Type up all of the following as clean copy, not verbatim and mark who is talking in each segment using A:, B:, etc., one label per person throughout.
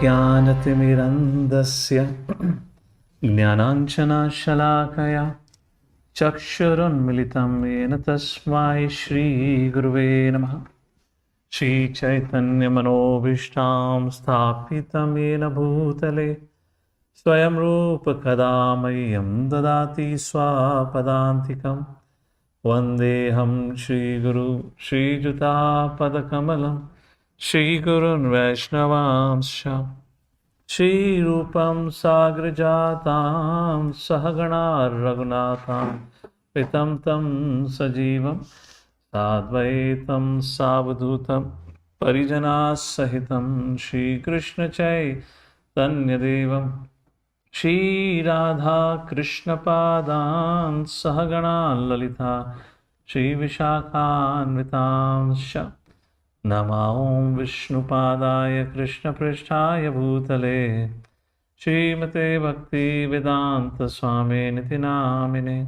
A: अज्ञानतिमिरन्धस्य ज्ञानाञ्जनशलाकया चक्षुरुन्मिलितं येन तस्मै श्रीगुरुवे नमः। श्रीचैतन्यमनोभीष्टां स्थापितं येन भूतले स्वयं रूप कदा मह्यं ददाति स्वापदान्तिकं। वन्देऽहं श्रीगुरु श्रीयुतापदकमलं श्रीगुरुन् वैष्णवांश्च। श्रीरूपं साग्रजातां सहगणा रघुनाथां पितं तं सजीवं साद्वैतं सावधूतं परिजनासहितं श्रीकृष्णचैतन्यदेवं श्रीराधाकृष्णपादान् सहगणा ललिता श्रीविशाखान्वितांश्च। नमो विष्णुपादाय कृष्णपृष्ठाय भूतले श्रीमते भक्तिवेदान्तस्वामिनिति नामिने।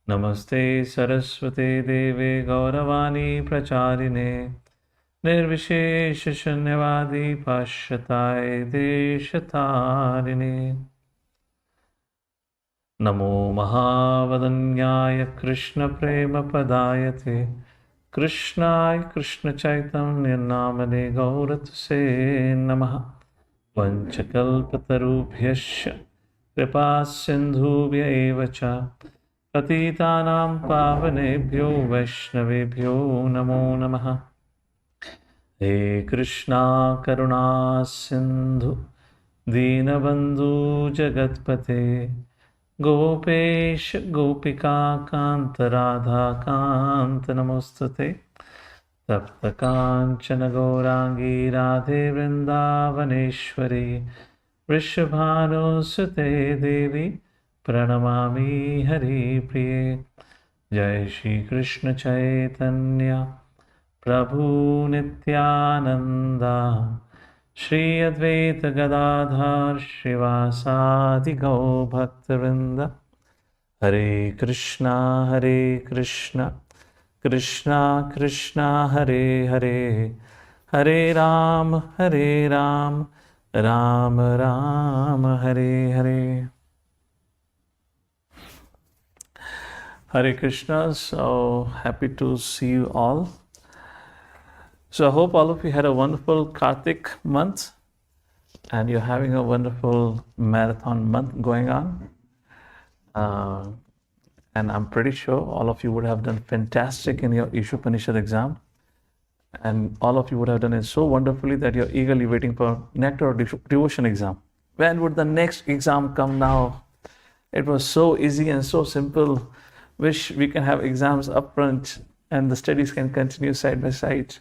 A: नमस्ते सरस्वते देवे गौरवाणी प्रचारिणे निर्विशेषशून्यवादी पाश्चात्य देशतारिणे। नमो महावदन्याय कृष्णप्रेमपदायते कृष्णाय कृष्णचैतन्यनामने गौरतसे नमः। वञ्चकल्पतरुभ्यश्च कृपासिन्धुभ्य एव च पतितानां पावनेभ्यो वैष्णवेभ्यो नमो नमः। हे कृष्णा करुणा सिन्धु दीनबन्धु जगत्पते गोपेश गोपिका कांत राधा कांत नमोस्तुते। तप्त कांचन गौरांगी राधे वृंदावनेश्वरी वृषभानुसुते देवी प्रणमामि हरिप्रिये। जय श्री कृष्ण चैतन्य प्रभु नित्यानंदा श्री अद्वैत गदाधर श्रीवासादि गौ भक्तवृंद। हरे कृष्णा कृष्णा कृष्णा हरे हरे, हरे Ram Ram Ram Hare Hare. Hare Krishna. So happy to see you all. So I hope all of you had a wonderful Kartik month and you're having a wonderful marathon month going on. And I'm pretty sure all of you would have done fantastic in your Ishupanishad exam. And all of you would have done it so wonderfully that you're eagerly waiting for Nectar or devotion exam. When would the next exam come now? It was so easy and so simple. Wish we can have exams up front and the studies can continue side by side.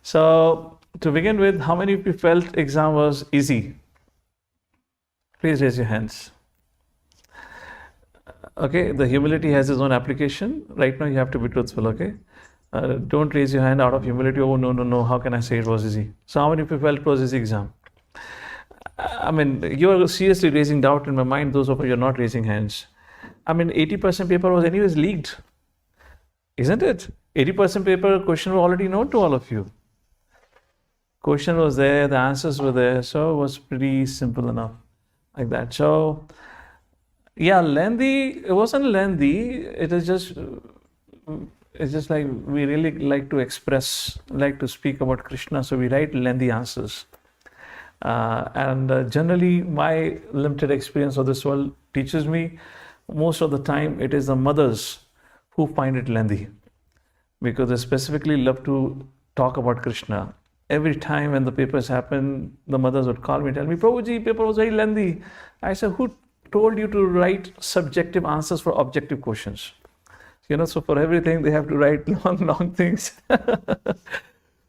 A: So to begin with, how many of you felt exam was easy? Please raise your hands. Okay, the humility has its own application. Right now you have to be truthful, okay? Don't raise your hand out of humility. Oh, no, how can I say it was easy? So how many of you felt it was easy exam? I mean, you're seriously raising doubt in my mind, those of you who are not raising hands. I mean, 80% paper was anyways leaked, isn't it? 80% paper question were already known to all of you. Question was there, the answers were there, so it was pretty simple enough like that. So yeah, lengthy, it wasn't lengthy, it's just like we really like to express, like to speak about Krishna, so we write lengthy answers. And generally my limited experience of this world teaches me most of the time it is the mothers who find it lengthy because they specifically love to talk about Krishna. Every time when the papers happen, the mothers would call me and tell me, Prabhuji, paper was very lengthy. I said, who told you to write subjective answers for objective questions? You know, so for everything they have to write long things.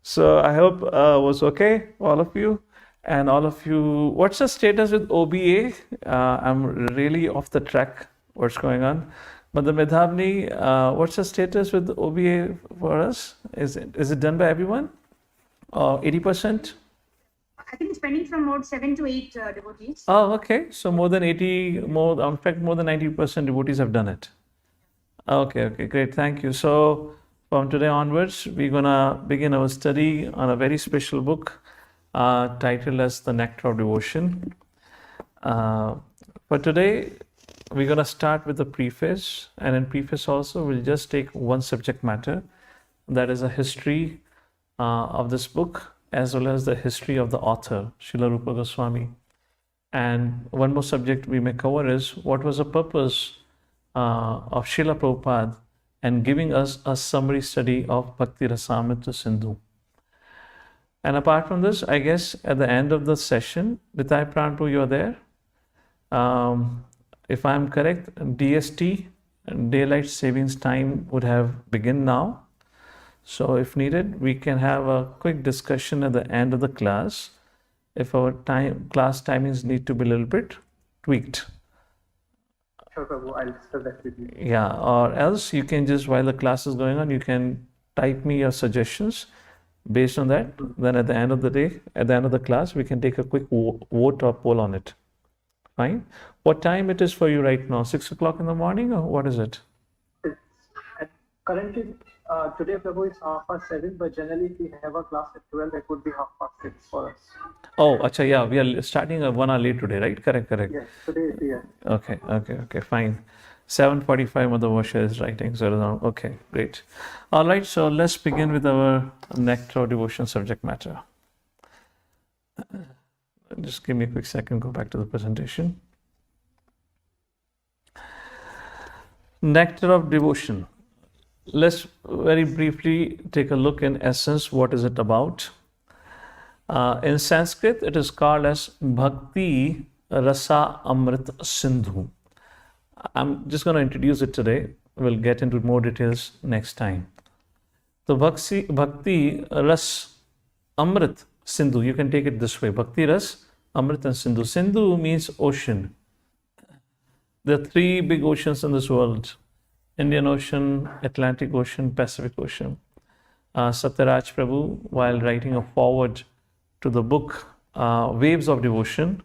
A: So I hope was okay, all of you. And all of you, what's the status with OBA? I'm really off the track. What's going on? Madan Medhavni, what's the status with OBA for us? Is it done by everyone? 80%?
B: I think it's pending from about 7 to 8 devotees.
A: Oh, okay. So more than 80, in fact, more than 90% devotees have done it. Okay, great. Thank you. So from today onwards, we're going to begin our study on a very special book titled as The Nectar of Devotion. For today, we're going to start with the preface, and in preface also we'll just take one subject matter, that is a history of this book as well as the history of the author, Srila Rupa Gosvami. And one more subject we may cover is what was the purpose of Srila Prabhupada and giving us a summary study of BhaktirasamritaSindhu. And apart from this, I guess at the end of the session, Vitai Pranpu, you're there. If I'm correct, DST, Daylight Savings Time, would have begun now. So if needed, we can have a quick discussion at the end of the class if our class timings need to be a little bit tweaked.
C: Sure, Prabhu, I'll discuss that with you.
A: Yeah, or else you can just, while the class is going on, you can type me your suggestions. Based on that, then at the end of the day, at the end of the class, we can take a quick vote or poll on it. Fine. What time it is for you right now? 6 o'clock in the morning, or what is it?
C: Currently, today, Prabhu, is 7:30, but generally, if we have a class at 12, it would be 6:30 for us.
A: Oh, acha, yeah, we are starting 1 hour late today, right? Correct.
C: Yes, today is here.
A: Okay, fine. 7:45 Mother Washer is writing, so okay, great. All right, so let's begin with our Nectar of Devotion subject matter. Just give me a quick second, go back to the presentation. Nectar of Devotion. Let's very briefly take a look in essence, what is it about? In Sanskrit, it is called as Bhakti Rasa Amrit Sindhu. I'm just going to introduce it today. We'll get into more details next time. The Bhakti Ras Amrit Sindhu, you can take it this way. Bhakti Ras Amrit and Sindhu. Sindhu means ocean. There are 3 big oceans in this world: Indian Ocean, Atlantic Ocean, Pacific Ocean. Satyaraj Prabhu, while writing a foreword to the book Waves of Devotion,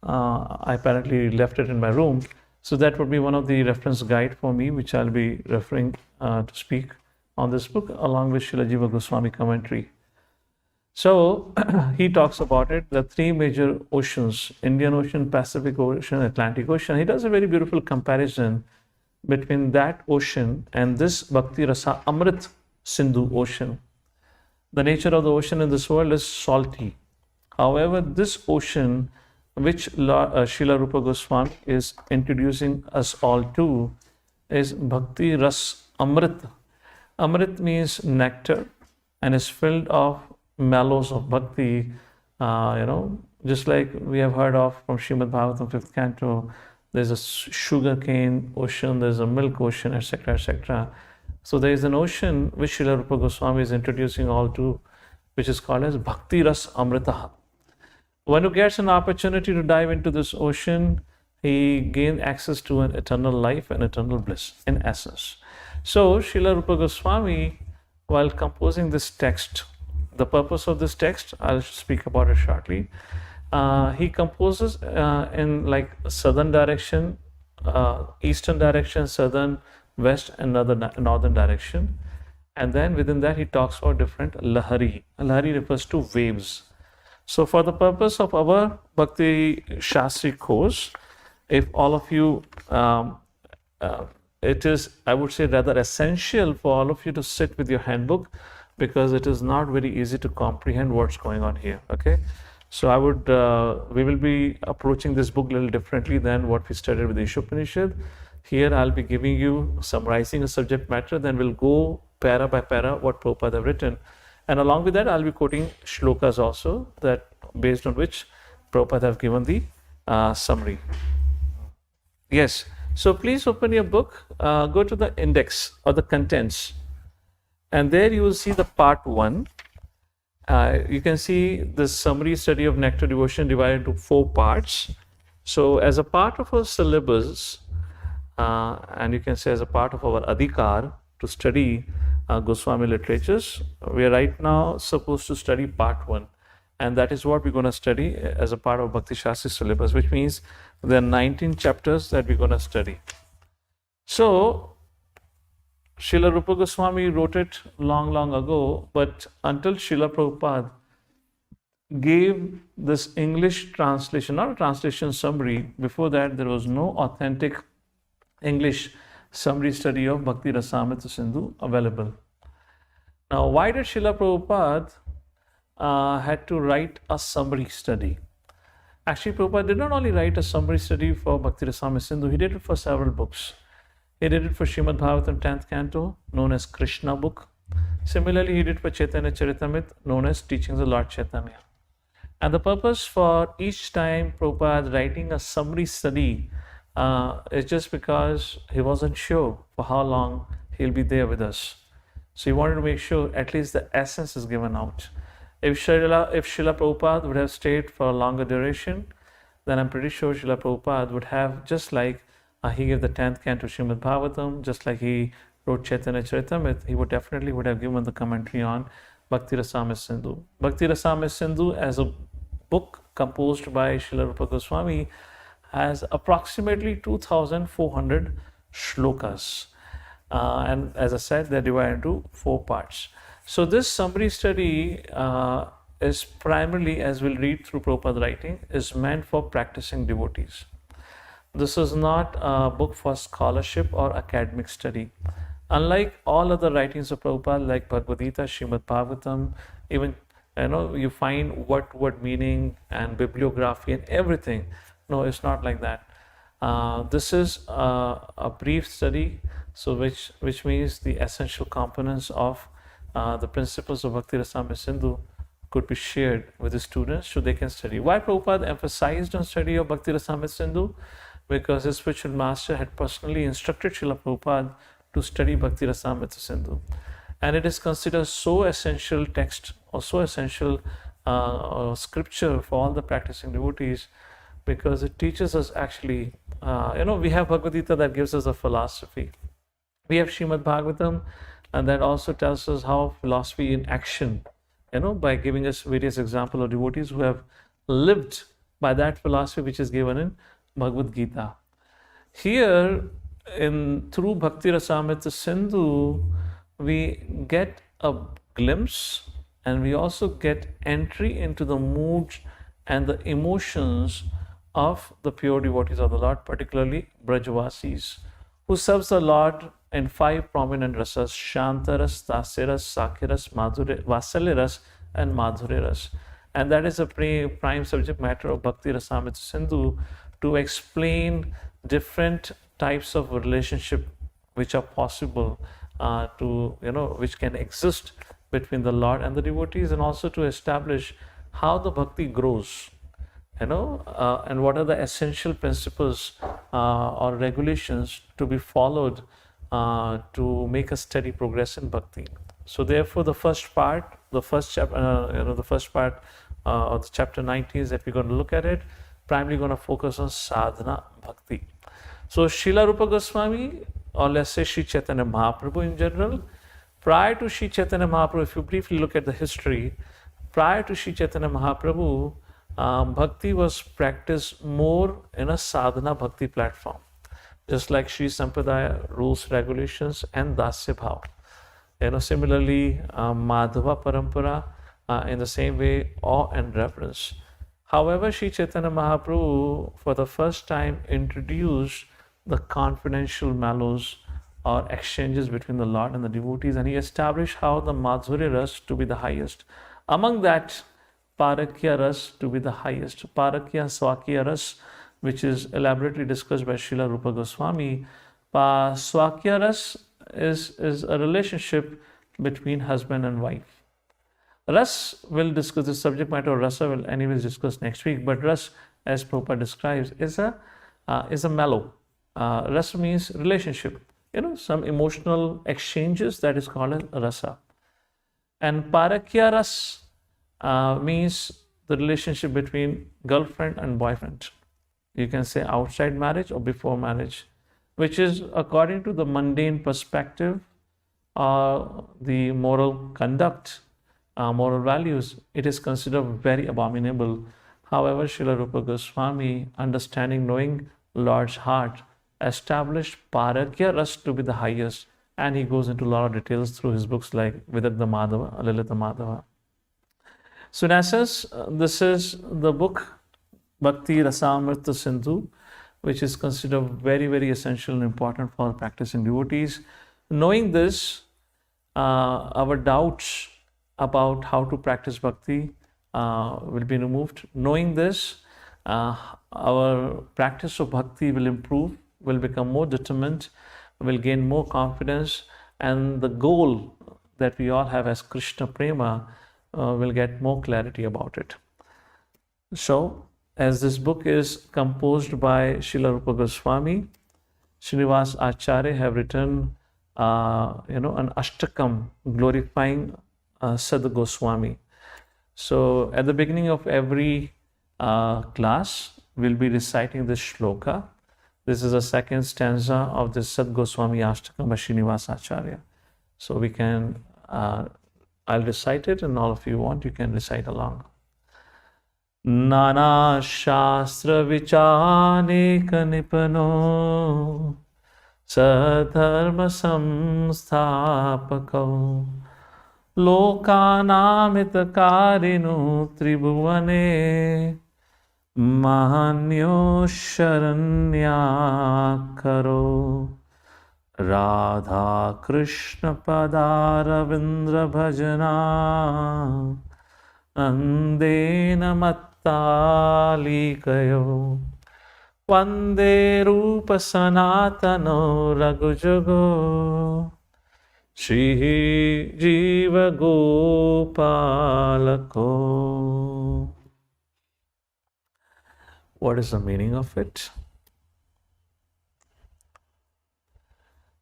A: I apparently left it in my room. So that would be one of the reference guide for me, which I'll be referring to speak on this book, along with Srila Jiva Gosvami commentary. So he talks about it, the 3 major oceans: Indian Ocean, Pacific Ocean, Atlantic Ocean. He does a very beautiful comparison between that ocean and this Bhakti Rasa Amrit Sindhu ocean. The nature of the ocean in this world is salty. However, this ocean, which Srila Rupa Gosvami is introducing us all to, is Bhakti Ras Amrit. Amrit means nectar and is filled of mallows of bhakti. Just like we have heard of from Srimad Bhagavatam 5th canto, there's a sugar cane ocean, there's a milk ocean, etc., etc. So there is an ocean which Srila Rupa Gosvami is introducing all to, which is called as Bhakti Ras Amrita. One who gets an opportunity to dive into this ocean, he gains access to an eternal life and eternal bliss, in essence. So Srila Rupa Gosvami, while composing this text, the purpose of this text, I'll speak about it shortly. He composes in like southern direction, eastern direction, southern, west, and northern direction. And then within that, he talks about different lahari. Lahari refers to waves. So for the purpose of our Bhakti Shastri course, if all of you, it is, I would say, rather essential for all of you to sit with your handbook, because it is not very easy to comprehend what's going on here, okay? So we will be approaching this book a little differently than what we studied with the Ishopanishad. Here I'll be giving you, summarizing a subject matter, then we'll go para by para what Prabhupada have written. And along with that, I'll be quoting shlokas also, that based on which Prabhupada have given the summary. Yes, so please open your book, go to the index or the contents, and there you will see the part 1. You can see the summary study of Nectar Devotion divided into 4 parts. So as a part of our syllabus, and you can say as a part of our adhikar to study Goswami literatures, we are right now supposed to study part 1. And that is what we're going to study as a part of Bhakti Shastri syllabus, which means there are 19 chapters that we're going to study. So Srila Rupa Goswami wrote it long ago, but until Srila Prabhupada gave this English translation, not a translation summary. Before that, there was no authentic English summary study of BhaktirasamritaSindhu available. Now, why did Srila Prabhupada had to write a summary study? Actually, Prabhupada did not only write a summary study for BhaktirasamritaSindhu, he did it for several books. He did it for Srimad Bhagavatam 10th Canto, known as Krishna book. Similarly, he did for Chaitanya Charitamrita, known as Teachings of Lord Chaitanya. And the purpose for each time Prabhupada writing a summary study is just because he wasn't sure for how long he'll be there with us. So he wanted to make sure at least the essence is given out. If Srila Prabhupada would have stayed for a longer duration, then I'm pretty sure Srila Prabhupada would have, just like he gave the 10th canto Srimad Bhagavatam, just like he wrote Chaitanya Charitamrita, he would have given the commentary on BhaktirasamritaSindhu. BhaktirasamritaSindhu as a book composed by Srila Rupa Gosvami has approximately 2,400 shlokas. And as I said, they're divided into 4 parts. So this summary study is primarily, as we'll read through Prabhupada's writing, is meant for practicing devotees. This is not a book for scholarship or academic study. Unlike all other writings of Prabhupada, like Bhagavad Gita, Srimad Bhagavatam, even you find word meaning and bibliography and everything. No, it's not like that. This is a brief study, so which means the essential components of the principles of BhaktirasamritaSindhu could be shared with the students so they can study. Why Prabhupada emphasized on study of BhaktirasamritaSindhu? Because his spiritual master had personally instructed Srila Prabhupada to study BhaktirasamritaSindhu. And it is considered so essential text or so essential scripture for all the practicing devotees, because it teaches us actually, we have Bhagavad Gita that gives us a philosophy. We have Srimad Bhagavatam, and that also tells us how philosophy in action, by giving us various examples of devotees who have lived by that philosophy which is given in Bhagavad Gita. Here, through BhaktirasamritaSindhu, we get a glimpse and we also get entry into the moods and the emotions of the pure devotees of the Lord, particularly Brajavasis, who serves the Lord in 5 prominent rasas: Shantaras, Tasiras, Sakiras, Vasalyaras, and Madhuryaras. And that is a prime subject matter of BhaktirasamritaSindhu, to explain different types of relationship which are possible which can exist between the Lord and the devotees, and also to establish how the bhakti grows, and what are the essential principles or regulations to be followed to make a steady progress in bhakti. So therefore, the first part of the chapter 19 is that we're going to look at it, primarily going to focus on sadhana bhakti. So Srila Rupa Gosvami, or let's say Sri Chaitanya Mahaprabhu in general, prior to Sri Chaitanya Mahaprabhu, if you briefly look at the history, prior to Sri Chaitanya Mahaprabhu, bhakti was practiced more in a sadhana bhakti platform, just like Sri Sampradaya rules, regulations, and Dasya Bhav. Similarly, Madhava Parampara, in the same way, awe and reverence. However, Sri Chaitanya Mahaprabhu, for the first time, introduced the confidential mellows or exchanges between the Lord and the devotees, and he established how the Madhurya Ras to be the highest. Among that, Parakya Ras to be the highest. Parakya Swakya Ras, which is elaborately discussed by Srila Rupa Gosvami. Swakya Ras is a relationship between husband and wife. Ras, will discuss the subject matter of rasa, will anyways discuss next week, but ras, as Prabhupada describes, is a mellow. Rasa means relationship, some emotional exchanges, that is called as rasa. And parakya ras means the relationship between girlfriend and boyfriend. You can say outside marriage or before marriage, which is according to the mundane perspective, the moral conduct, moral values, it is considered very abominable. However, Srila Rupa Gosvami, understanding, knowing Lord's heart, established Parakya Ras to be the highest, and he goes into a lot of details through his books like Vidagdha Madhava, Lalita Madhava. So in essence, this is the book BhaktirasamritaSindhu, which is considered very, very essential and important for practicing devotees. Knowing this, our doubts about how to practice bhakti will be removed. Knowing this, our practice of bhakti will improve, will become more determined, will gain more confidence, and the goal that we all have as Krishna Prema will get more clarity about it. So, as this book is composed by Srila Rupa Gosvami, Srinivas Acharya have written, an Ashtakam glorifying Sad Gosvami. So, at the beginning of every class, we'll be reciting this shloka. This is the second stanza of the Sad Gosvami Ashtakam by Srinivas Acharya. So we can, I'll recite it, and all of you want, you can recite along. Nana Shastra Vichanek Nipano Sadharma Samsthapako Lokanamitakarinu Tribhuvane Mahanyo Sharanyakaro Radha Krishna Padaravindra Bhajana Andena Mattalikayo Vande Rūpa Sanatano Raghujago Shri Jiva Gopalako. What is the meaning of it?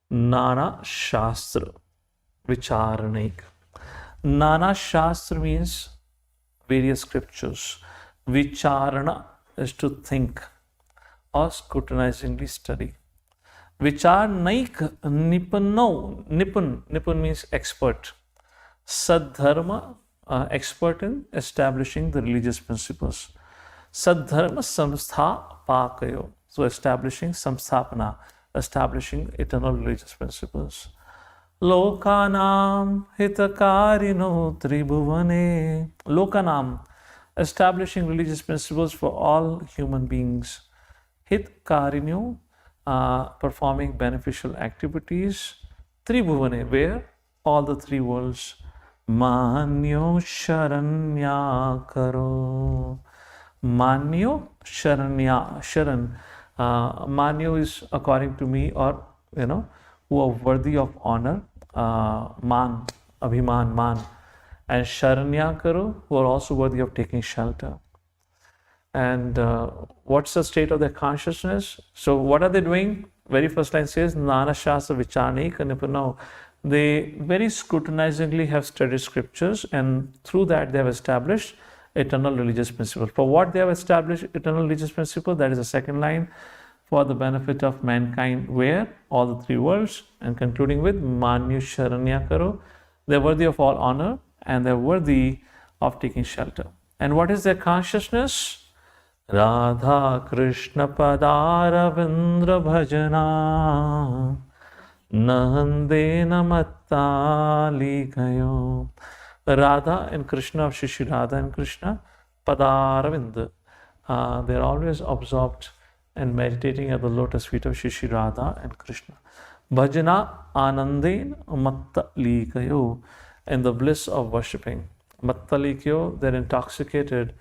A: Nana Shastra Vicharanik. Nana Shastra means various scriptures. Vicharana is to think or scrutinizingly study. Vicharnaik Nipano. Nipun means expert. Sadharma, expert in establishing the religious principles. Sadharma Samsthapakayo. So establishing Samsthapana, establishing eternal religious principles. Lokanam hitakarino tribhuvane. Lokanam, establishing religious principles for all human beings. Hitkarino, performing beneficial activities. Tribhuvane, where? All the three worlds. Manyo Sharanyakaro. Manyo Sharanya. Sharan. Manyo is according to me, or who are worthy of honor. Man, Abhiman, Man. And Sharanyakaro, who are also worthy of taking shelter. And what's the state of their consciousness? So what are they doing? Very first line says, Nana Shastra Vichanik Nipano. They very scrutinizingly have studied scriptures, and through that they have established eternal religious principle. For what they have established eternal religious principle, that is the second line, for the benefit of mankind, where? All the three worlds, and concluding with Manyu Sharanyakaro. They're worthy of all honor, and they're worthy of taking shelter. And what is their consciousness? Radha Krishna Padaravindra Bhajana Nandena Mattalikayo. Radha and Krishna, of Shri Radha and Krishna, Padaravinda. They're always absorbed and meditating at the lotus feet of Shri Radha and Krishna. Bhajana Anandena Mattalikayo. In the bliss of worshipping. Mattalikayo, they're intoxicated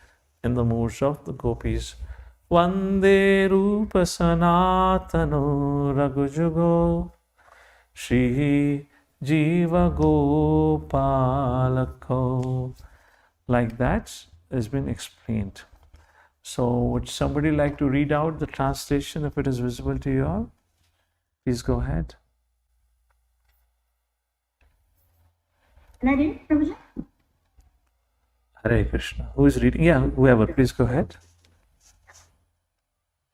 A: in the moods of the gopis. Vande Rūpa Sanatano Raghujago Shri Jiva Gopalako. Like that has been explained. So would somebody like to read out the translation if it is visible to you all? Please go ahead.
B: Can I read it, Prabhuji?
A: Hare Krishna. Who is reading? Yeah, whoever. Please go ahead.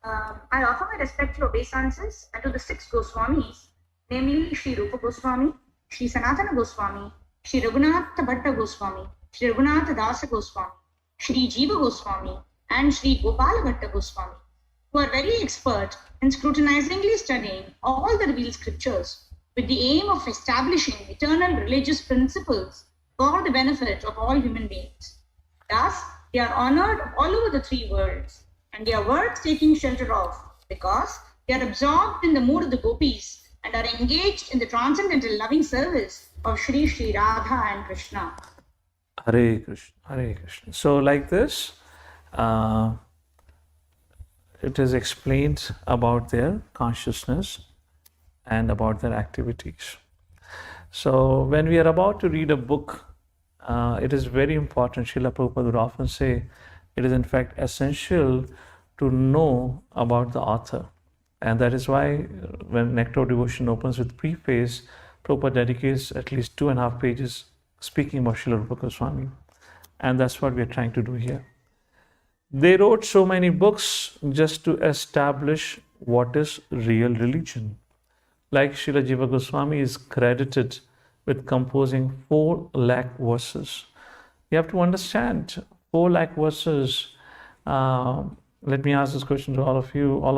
B: I offer my respectful obeisances unto the six Goswamis, namely Shri Rupa Gosvami, Shri Sanatana Goswami, Shri Raghunatha Bhatta Goswami, Shri Raghunatha Dasa Goswami, Shri Jiva Goswami, and Shri Gopala Bhatta Goswami, who are very expert in scrutinizingly studying all the revealed scriptures with the aim of establishing eternal religious principles for the benefit of all human beings. Thus, they are honored all over the three worlds, and they are worth taking shelter of, because they are absorbed in the mood of the gopis and are engaged in the transcendental loving service of Shri Shri Radha and Krishna.
A: Hare Krishna, Hare Krishna. So like this, it is explained about their consciousness and about their activities. So when we are about to read a book, it is very important, Srila Prabhupada would often say, it is in fact essential to know about the author. And that is why when Nectar Devotion opens with Preface, Prabhupada dedicates at least 2.5 pages speaking about Srila Rupa Gosvami. And that's what we are trying to do here. They wrote so many books just to establish what is real religion. Like Srila Jiva Goswami is credited with composing 4 lakh verses. You have to understand, 4 lakh verses. Let me ask this question to all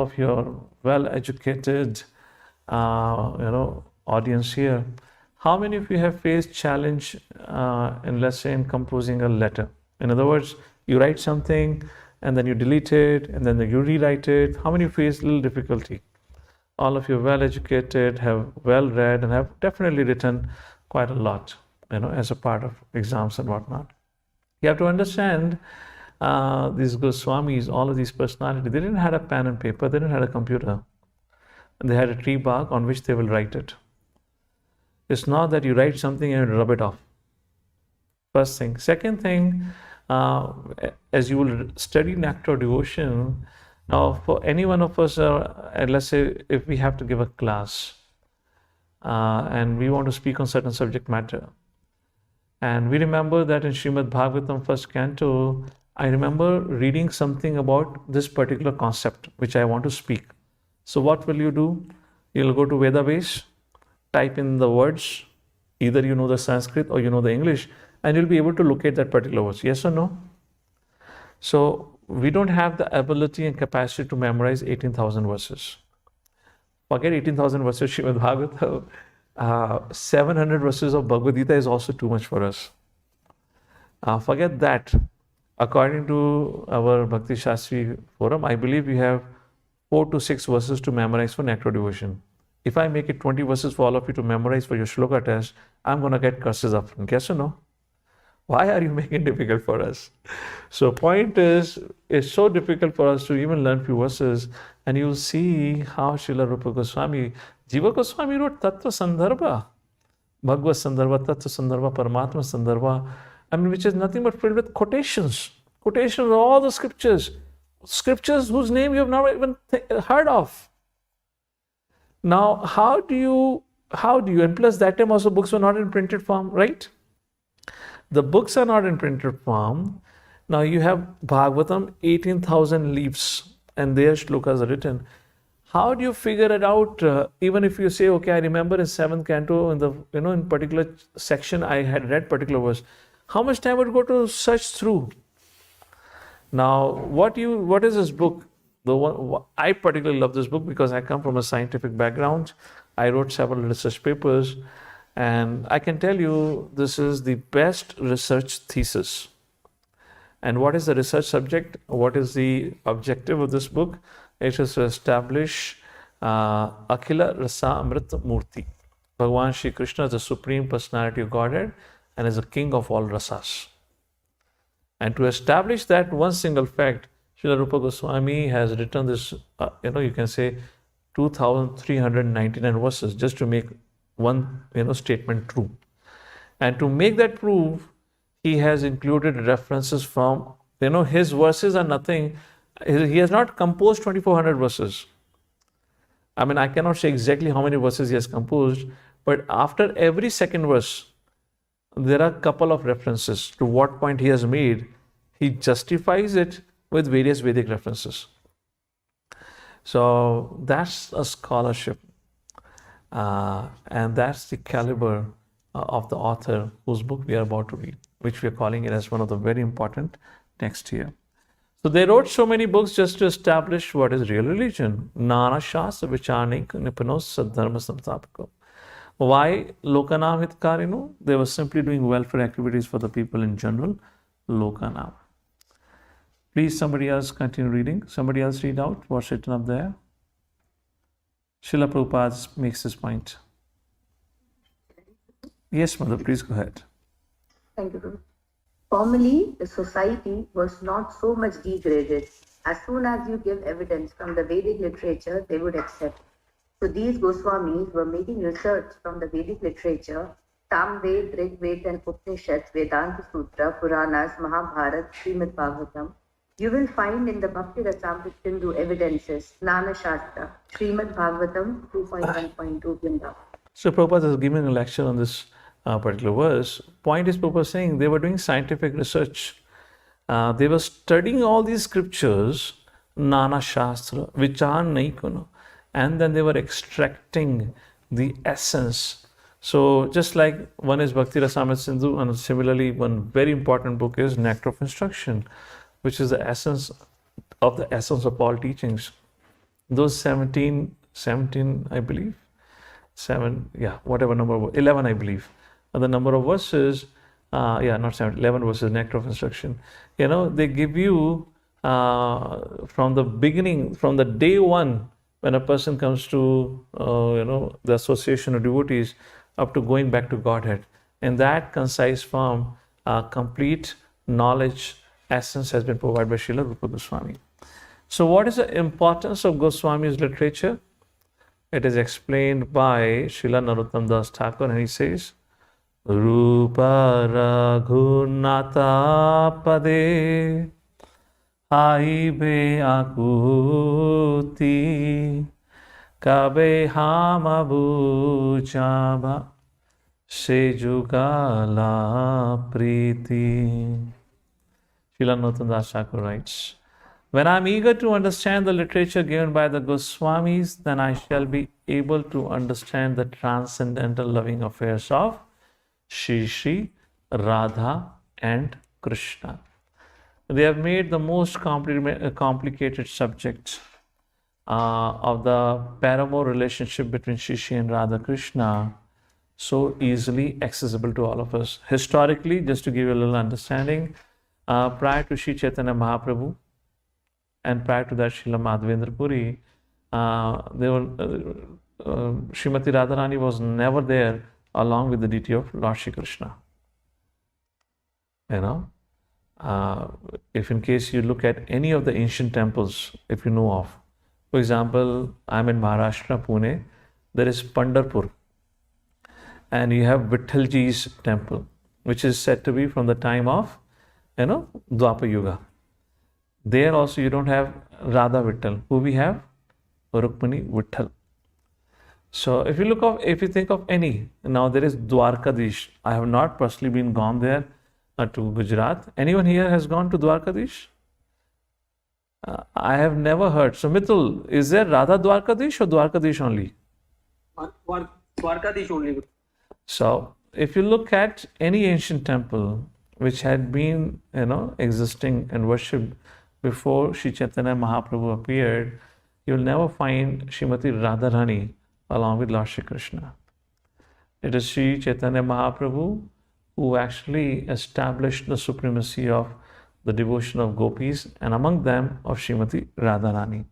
A: of your well-educated, audience here. How many of you have faced challenge in, let's say, in composing a letter? In other words, you write something and then you delete it and then you rewrite it. How many face little difficulty? All of you well-educated, have well-read, and have definitely written quite a lot, as a part of exams and whatnot. You have to understand these Goswamis, all of these personalities, they didn't have a pen and paper, they didn't have a computer. They had a tree bark on which they will write it. It's not that you write something and rub it off. First thing. Second thing, as you will study Nectar Devotion, now for any one of us, let's say if we have to give a class and we want to speak on certain subject matter, and we remember that in Srimad Bhagavatam first canto, I remember reading something about this particular concept which I want to speak. So what will you do? You'll go to Vedabase, type in the words, either you know the Sanskrit or you know the English, and you'll be able to locate that particular words. Yes or no? So we don't have the ability and capacity to memorize 18,000 verses. Forget 18,000 verses, Srimad Bhagavatam. 700 verses of Bhagavad Gita is also too much for us. Forget that. According to our Bhakti Shastri forum, I believe we have 4 to 6 verses to memorize for Nectar Devotion. If I make it 20 verses for all of you to memorize for your shloka test, I'm going to get curses up front. Yes or no? Why are you making it difficult for us? So point is, it's so difficult for us to even learn few verses, and you'll see how Srila Rupa Goswami, Jiva Goswami wrote Tattva Sandarbha, Bhagavad Sandarbha, Tattva Sandarbha, Paramatma Sandarbha, which is nothing but filled with quotations. Quotations of all the scriptures. Scriptures whose name you have never even heard of. Now, how do you, and plus that time also books were not in printed form, right? The books are not in printed form. Now you have Bhagavatam, 18,000 leaves, and their shlokas are written. How do you figure it out? Even if you say, okay, I remember in 7th canto, in the in particular section, I had read particular verse. How much time would go to search through? Now, what is this book? I particularly love this book because I come from a scientific background. I wrote several research papers, and I can tell you this is the best research thesis. And what is the research subject? What is the objective of this book? It is to establish Akhila Rasa Amrita Murti. Bhagavan Shri Krishna is the Supreme Personality of Godhead and is the king of all rasas. And to establish that one single fact, Srila Rupa Goswami has written this, you can say 2,399 verses just to make one, statement true. And to make that prove, he has included references from, his verses are nothing. He has not composed 2,400 verses. I cannot say exactly how many verses he has composed, but after every second verse, there are a couple of references to what point he has made. He justifies it with various Vedic references. So that's a scholarship. And that's the caliber of the author whose book we are about to read, which we are calling it as one of the very important text here. So they wrote so many books just to establish what is real religion. Nana Shastra Vichanik Nipanos Sadharma Samstapako. Why Lokanam Hitkarinu? They were simply doing welfare activities for the people in general. Lokanam. Please, somebody else continue reading. Somebody else read out what's written up there. Srila Prabhupada makes this point. Yes, Mother, please go ahead.
D: Thank you, Guru. Formerly, the society was not so much degraded. As soon as you give evidence from the Vedic literature, they would accept. So these Goswamis were making research from the Vedic literature, Samved, Rig Ved and Upanishads, Vedanta Sutra, Puranas, Mahabharata, Srimad Bhagavatam. You will find in the BhaktirasamritaSindhu evidences, Nana Shastra, Srimad Bhagavatam 2.1.2 Vrindavan.
A: So Prabhupada is giving a lecture on this particular verse. Point is, Prabhupada is saying they were doing scientific research. They were studying all these scriptures, Nana Shastra, Vichar Naikuno, and then they were extracting the essence. So just like one is BhaktirasamritaSindhu, and similarly one very important book is Nectar of Instruction, which is the essence of all teachings. Those 17, I believe, 11 I believe. And the number of verses, not 7, 11 verses, Nectar of Instruction. They give you from the beginning, from the day one, when a person comes to, the association of devotees, up to going back to Godhead. In that concise form, complete knowledge, essence has been provided by Srila Rupa Gosvami. So what is the importance of Goswami's literature? It is explained by Srila Narottam Das Thakur, and he says, Rūpa Raghunatha Pade Aibe Akuti Kabe Hamabu Chaba Sejugala Priti. Srila Narottam Das Thakur writes, when I am eager to understand the literature given by the Goswamis, then I shall be able to understand the transcendental loving affairs of Shri, Radha and Krishna. They have made the most complicated subject of the paramour relationship between Shri and Radha Krishna so easily accessible to all of us. Historically, just to give you a little understanding, prior to Shri Chaitanya Mahaprabhu, and prior to that, Srila Madhavendra Puri, Srimati Radharani was never there along with the deity of Lord Shri Krishna. If in case you look at any of the ancient temples, if you know of, for example, I'm in Maharashtra, Pune, there is Pandharpur, and you have Vithalji's temple, which is said to be from the time of, Dwapar Yuga. There also you don't have Radha Vittal. Who we have? Rukmini Vittal. So if you think of any, now there is Dwarkadish. I have not personally been gone there to Gujarat. Anyone here has gone to Dwarkadish? I have never heard. So Mithul, is there Radha Dwarkadish or Dwarkadish only?
C: Dwarkadish only.
A: So if you look at any ancient temple which had been, existing and worshipped before Sri Chaitanya Mahaprabhu appeared, you will never find Srimati Radharani along with Lord Shri Krishna. It is Sri Chaitanya Mahaprabhu who actually established the supremacy of the devotion of gopis, and among them of Srimati Radharani.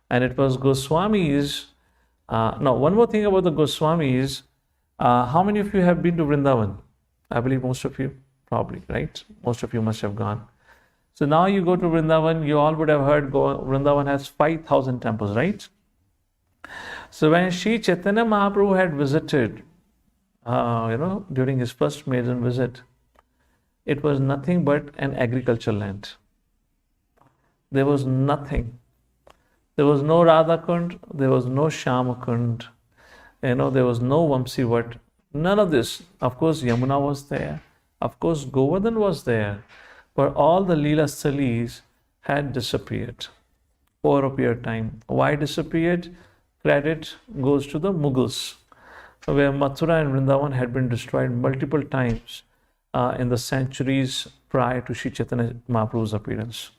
A: And it was Goswamis. Now, one more thing about the Goswamis. How many of you have been to Vrindavan? I believe most of you, probably, right? Most of you must have gone. So now you go to Vrindavan, you all would have heard Vrindavan has 5,000 temples, right? So when Sri Chaitanya Mahaprabhu had visited, during his first maiden visit, it was nothing but an agricultural land. There was nothing. There was no Radhakund, there was no Shyamakund, there was no Vamsivat, none of this. Of course, Yamuna was there. Of course, Govardhan was there. But all the Leela Sthalis had disappeared over a period of time. Why disappeared? Credit goes to the Mughals, where Mathura and Vrindavan had been destroyed multiple times in the centuries prior to Sri Chaitanya Mahaprabhu's appearance.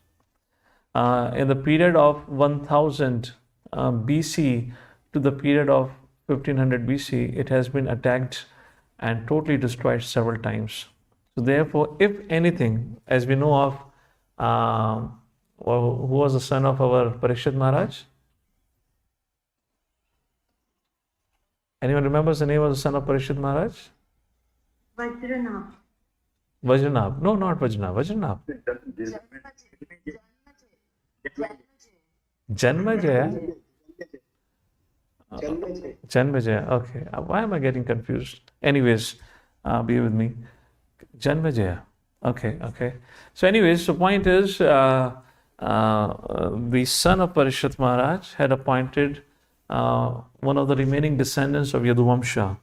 A: In the period of 1000 BC to the period of 1500 BC, it has been attacked and totally destroyed several times. So therefore, if anything, as we know of Who was the son of our Parikshit Maharaj? Anyone remembers the name of the son of Parikshit Maharaj?
E: Vajranab.
A: Vajranab. No, not Vajranab. Vajranab. Janmajaya. Janmajaya. Okay. Why am I getting confused? Anyways, be with me. Janmajaya. Okay. So anyways, the point is, the son of Parikshit Maharaj had appointed one of the remaining descendants of Yaduvamsha,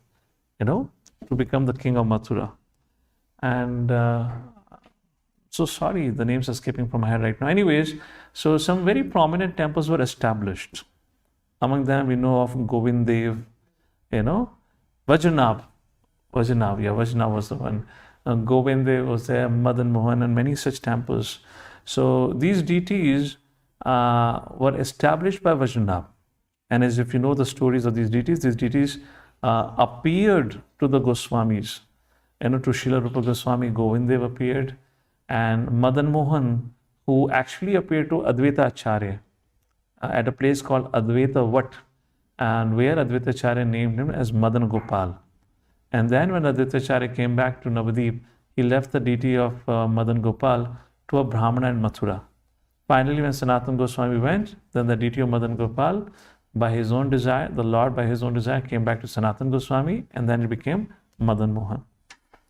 A: to become the king of Mathura. And so sorry, the names are skipping from my head right now. Anyways, so some very prominent temples were established. Among them, we know of Govind Dev, Vajranab. Vajranab was the one. Govind Dev was there, Madan Mohan, and many such temples. So these deities were established by Vajranab. And as if you know the stories of these deities appeared to the Goswamis. To Srila Rupa Goswami, Govind Dev appeared, and Madan Mohan, who actually appeared to Advaita Acharya at a place called Advaita Vat, and where Advaita Acharya named him as Madan Gopal. And then when Advaita Acharya came back to Navadip, he left the deity of Madan Gopal to a Brahmana in Mathura. Finally, when Sanatana Goswami went, then the deity of Madan Gopal, by his own desire, the Lord by his own desire came back to Sanatana Goswami, and then it became Madan Mohan.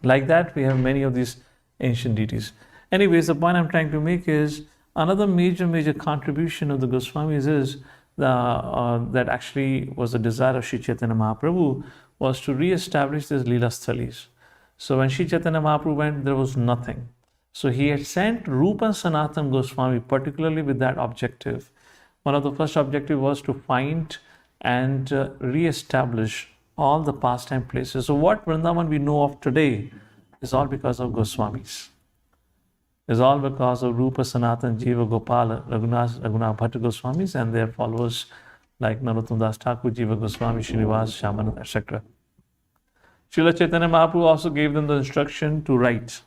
A: Like that, we have many of these ancient deities. Anyways, the point I'm trying to make is another major contribution of the Goswamis is that actually was the desire of Sri Chaitanya Mahaprabhu, was to re-establish these Leela Sthalis. So when Sri Chaitanya Mahaprabhu went, there was nothing. So he had sent Rupa and Sanatana Goswami, particularly with that objective. One of the first objective was to find and re-establish all the pastime places. So what Vrindavan we know of today is all because of Goswamis. Is all because of Rupa, Sanatana, Jiva, Gopala, Raghunath Bhatta Goswamis and their followers like Narottam Das Thakur, Jiva Goswami, Srinivas, Shaman, etc. Srila Chaitanya Mahaprabhu also gave them the instruction to write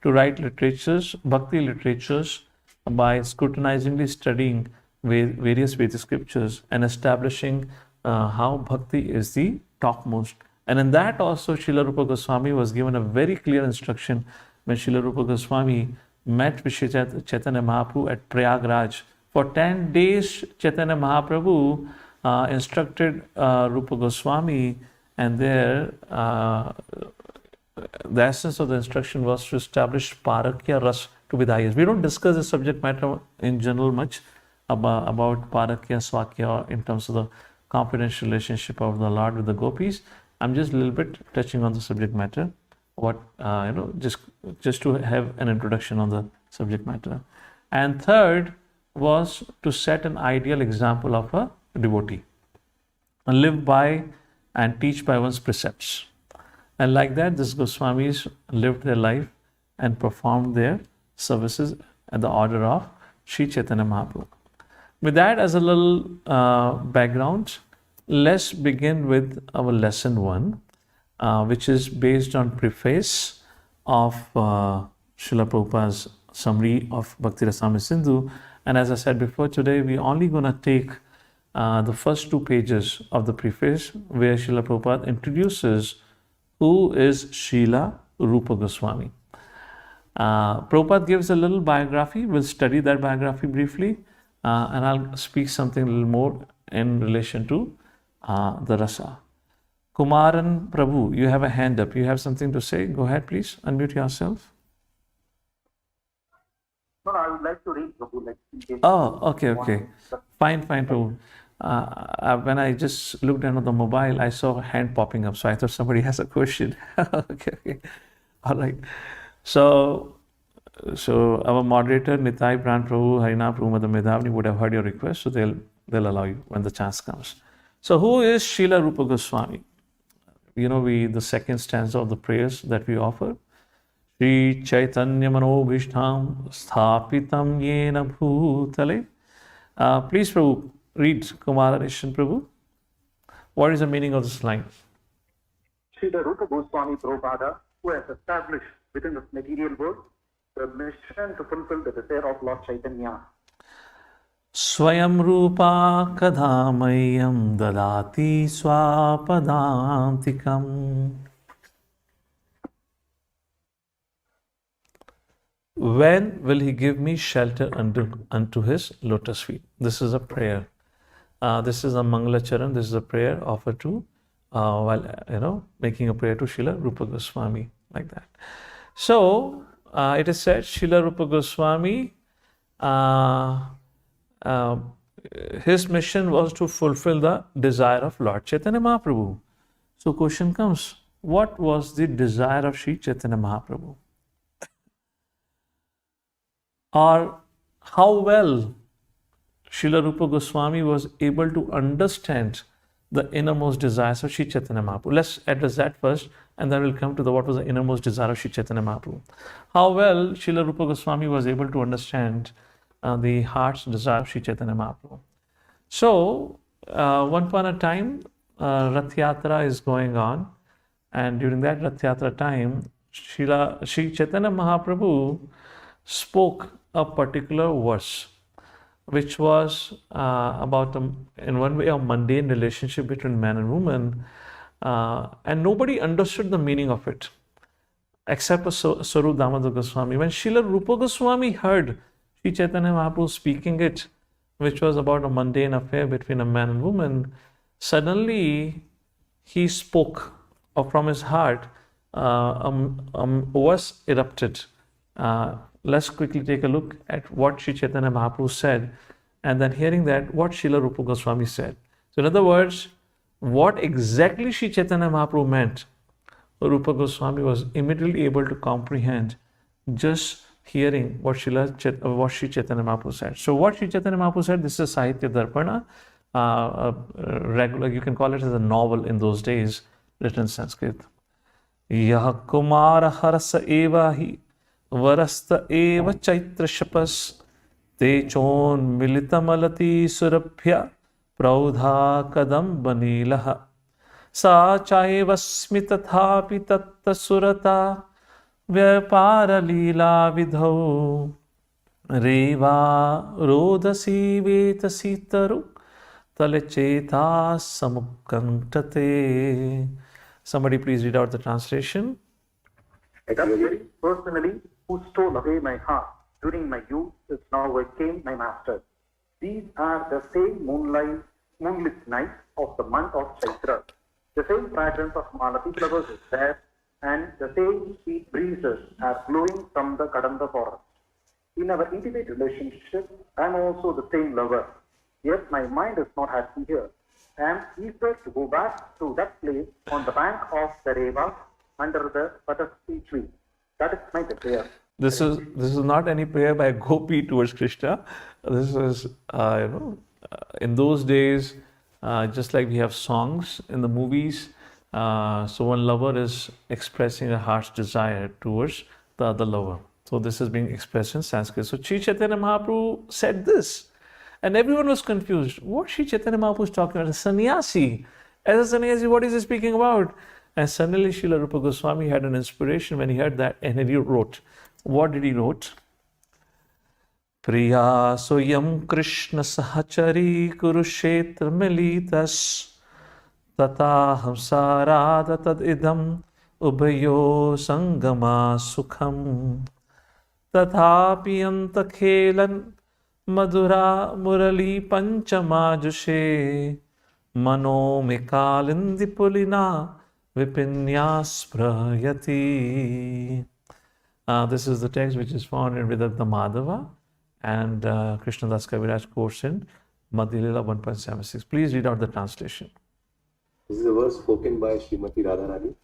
A: literatures, Bhakti literatures, by scrutinizingly studying various Vedic scriptures and establishing how Bhakti is the topmost. And in that also Srila Rupa Goswami was given a very clear instruction when Srila Rupa Goswami met with Chaitanya Mahaprabhu at Prayagraj. For 10 days, Chaitanya Mahaprabhu instructed Rupa Goswami, and there the essence of the instruction was to establish Parakya Ras to be the highest. We don't discuss the subject matter in general much about Parakya, Swakya in terms of the confidential relationship of the Lord with the gopis. I'm just a little bit touching on the subject matter. Just to have an introduction on the subject matter. And third was to set an ideal example of a devotee and live by and teach by one's precepts. And like that, these Goswamis lived their life and performed their services at the order of Sri Chaitanya Mahaprabhu. With that as a little background, let's begin with our lesson 1. Which is based on preface of Srila Prabhupada's summary of BhaktirasamritaSindhu. And as I said before, today we're only going to take the first 2 pages of the preface where Srila Prabhupada introduces who is Srila Rupa Goswami. Prabhupada gives a little biography. We'll study that biography briefly and I'll speak something a little more in relation to the rasa. Kumaran Prabhu, you have a hand up. You have something to say? Go ahead, please. Unmute yourself.
C: No, I would like to read Prabhu.
A: Oh, okay. Fine, Prabhu. When I just looked down on the mobile, I saw a hand popping up. So I thought somebody has a question. Okay. All right. So our moderator, Nitai, Pran Prabhu, Harina Prabhu, Madam Medhavani would have heard your request. So they'll allow you when the chance comes. So who is Srila Rupa Goswami? The second stanza of the prayers that we offer. Shri Chaitanya Manobhishtam Sthapitam Yena Bhutale. Please, Prabhu, read Kumara Nishan Prabhu. What is the meaning of this line?
C: Srila Rupa Goswami Prabhupada, who has established within this material world the mission to fulfill the desire of Lord Chaitanya
A: Swayam Rupa Kadhamayam Dadati Swapadantikam. When will he give me shelter unto his lotus feet? This is a prayer. This is a Mangala Charan. This is a prayer offered to while making a prayer to Srila Rupa Gosvami, like that. So it is said Srila Rupa Gosvami, his mission was to fulfill the desire of Lord Chaitanya Mahaprabhu. So question comes, what was the desire of Sri Chaitanya Mahaprabhu? Or how well Srila Rupa Gosvami was able to understand the innermost desires of Sri Chaitanya Mahaprabhu. Let's address that first, and then we'll come to what was the innermost desire of Sri Chaitanya Mahaprabhu. How well Srila Rupa Gosvami was able to understand the heart's desire of Sri Chaitanya Mahaprabhu. So, one upon a time, Rath Yatra is going on, and during that Rath Yatra time, Sri Chaitanya Mahaprabhu spoke a particular verse, which was about, in one way, a mundane relationship between man and woman, and nobody understood the meaning of it, except Sarup Damodar Goswami. When Srila Rupa Goswami heard Sri Chaitanya Mahaprabhu speaking it, which was about a mundane affair between a man and woman, suddenly he spoke, or from his heart, verse erupted. Let's quickly take a look at what Sri Chaitanya Mahaprabhu said, and then hearing that, what Srila Rupa Goswami said. So in other words, what exactly Sri Chaitanya Mahaprabhu meant, Rupa Goswami was immediately able to comprehend just hearing what Sri Chaitanya Mahaprabhu said. So what Sri Chaitanya Mahaprabhu said, this is Sahitya Darpana, regular, you can call it as a novel in those days, written in Sanskrit. Yah kumara harasa eva hi varasta eva chaitra shapas te chon militamalati surabhya praudha kadam banilaha sa chaiva smitathapi tatta surata vyapara lila vidhau reva rodasi vetasi taru talecheta samukkantate. Somebody please read out the translation.
C: That personally, who stole away my heart during my youth, is now became my master. These are the same moonlit nights of the month of Chaitra. The same fragrance of Malati flowers is there, and the same sweet breezes are blowing from the Kadamba forest. In our intimate relationship, I am also the same lover. Yet my mind is not happy here. I am eager to go back to that place on the bank of the Reva under the Patasthi tree. That is my prayer.
A: This is not any prayer by a gopi towards Krishna. This is, in those days, just like we have songs in the movies, so one lover is expressing a heart's desire towards the other lover. So this is being expressed in Sanskrit. So Sri Chaitanya Mahaprabhu said this, and everyone was confused. What Sri Chaitanya Mahaprabhu is talking about? A sannyasi. As a sannyasi, what is he speaking about? And suddenly Srila Rupa Goswami had an inspiration when he heard that, and he wrote. What did he wrote? Priya soyam Krishna sahachari kurukshetra militas tata hamsarada tad idam ubhayo sangama sukham tathapi anta khelan madhura murali panchamajushe mano mekalindi pulina vipinyasprayati. This is the text which is found in Vidatta Madhava and Krishnadas Kaviraj quotes in Madhya 1.76. Please read out the translation.
F: This is a verse spoken by Srimati Radharani.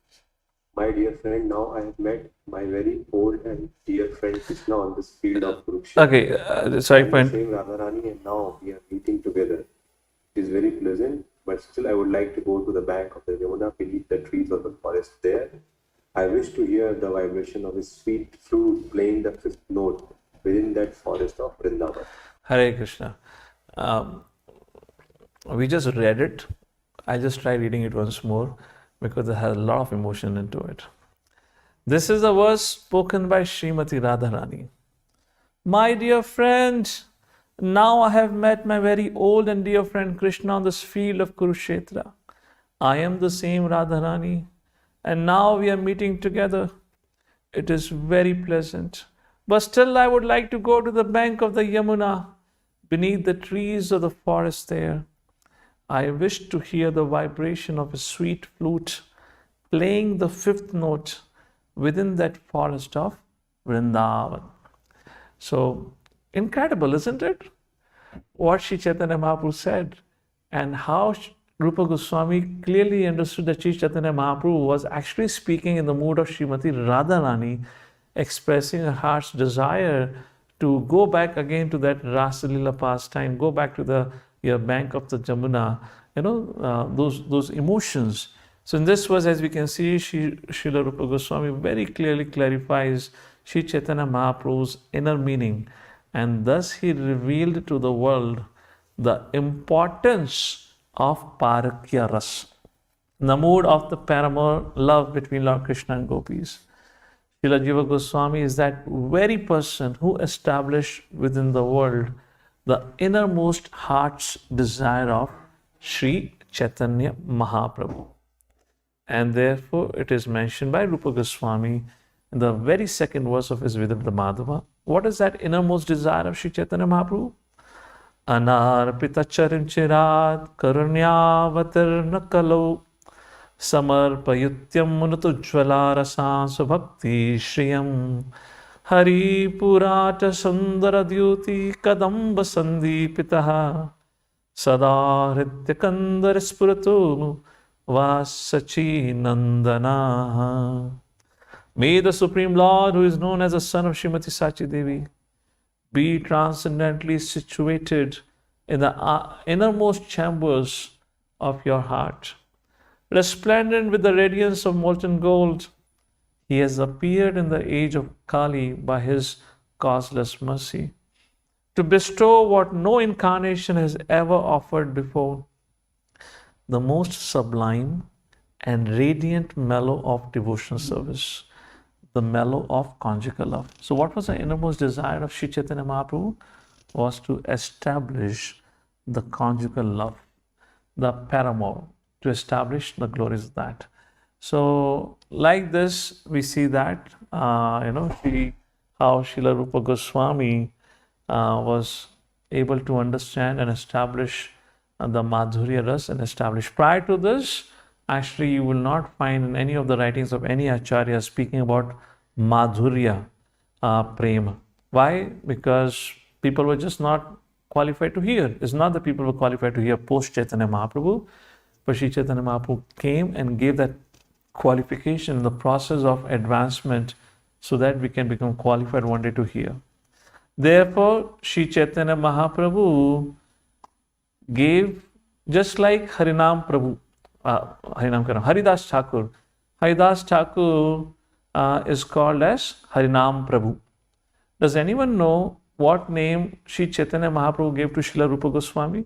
F: My dear friend, now I have met my very old and dear friend Krishna on this field of Kurukshetra.
A: Okay, sorry,
F: I'm the same Radharani, and now we are meeting together. It is very pleasant, but still I would like to go to the bank of the Yamuna beneath the trees of the forest there. I wish to hear the vibration of his sweet flute playing the fifth note within that forest of Vrindavan.
A: Hare Krishna. We just read it. I just try reading it once more because it has a lot of emotion into it. This is a verse spoken by Srimati Radharani. My dear friend, Now I have met my very old and dear friend Krishna on this field of Kurukshetra. I am the same Radharani, and now we are meeting together. It is very pleasant. But still, I would like to go to the bank of the Yamuna, beneath the trees of the forest there. I wish to hear the vibration of a sweet flute playing the fifth note within that forest of Vrindavan. So, incredible, isn't it? What Sri Chaitanya Mahaprabhu said, and how Rupa Goswami clearly understood that Sri Chaitanya Mahaprabhu was actually speaking in the mood of Srimati Radharani, expressing her heart's desire to go back again to that Rasa Leela pastime, go back to the bank of the Jamuna, those emotions. So in this verse, as we can see, Srila Rupa Goswami very clearly clarifies Sri Chaitanya Mahaprabhu's inner meaning, and thus he revealed to the world the importance of Parakya Ras, the mood of the paramour love between Lord Krishna and gopis. Srila Jiva Goswami is that very person who established within the world the innermost heart's desire of Sri Chaitanya Mahaprabhu. And therefore it is mentioned by Rupa Goswami in the very second verse of his Vidamta Madhava. What is that innermost desire of Sri Chaitanya Mahaprabhu? Anarpita charim chirat karunyavatirna kalau samarpayutyam munatujjvala rasansu bhakti shriyam hari purata sundara dyuti kadamba sandipitaha sada hritya kandar spuratu vasachi nandana. May the Supreme Lord, who is known as the son of Srimati Sachi Devi, be transcendently situated in the innermost chambers of your heart. Resplendent with the radiance of molten gold, he has appeared in the age of Kali by his causeless mercy, to bestow what no incarnation has ever offered before, the most sublime and radiant mellow of devotional service, the mellow of conjugal love. So what was the innermost desire of Sri Chaitanya Mahaprabhu? Was to establish the conjugal love, the paramour, to establish the glories of that. So like this, we see that, how Srila Rupa Goswami was able to understand and establish the Madhurya Ras and establish. Prior to this, actually, you will not find in any of the writings of any Acharya speaking about Madhurya Prema. Why? Because people were just not qualified to hear. It's not that people were qualified to hear post Chaitanya Mahaprabhu, but Sri Chaitanya Mahaprabhu came and gave that qualification in the process of advancement so that we can become qualified one day to hear. Therefore, Sri Chaitanya Mahaprabhu gave, just like Harinam Prabhu, Haridas Thakur. Haridas Thakur is called as Harinam Prabhu. Does anyone know what name Sri Chaitanya Mahaprabhu gave to Srila Rupa Goswami?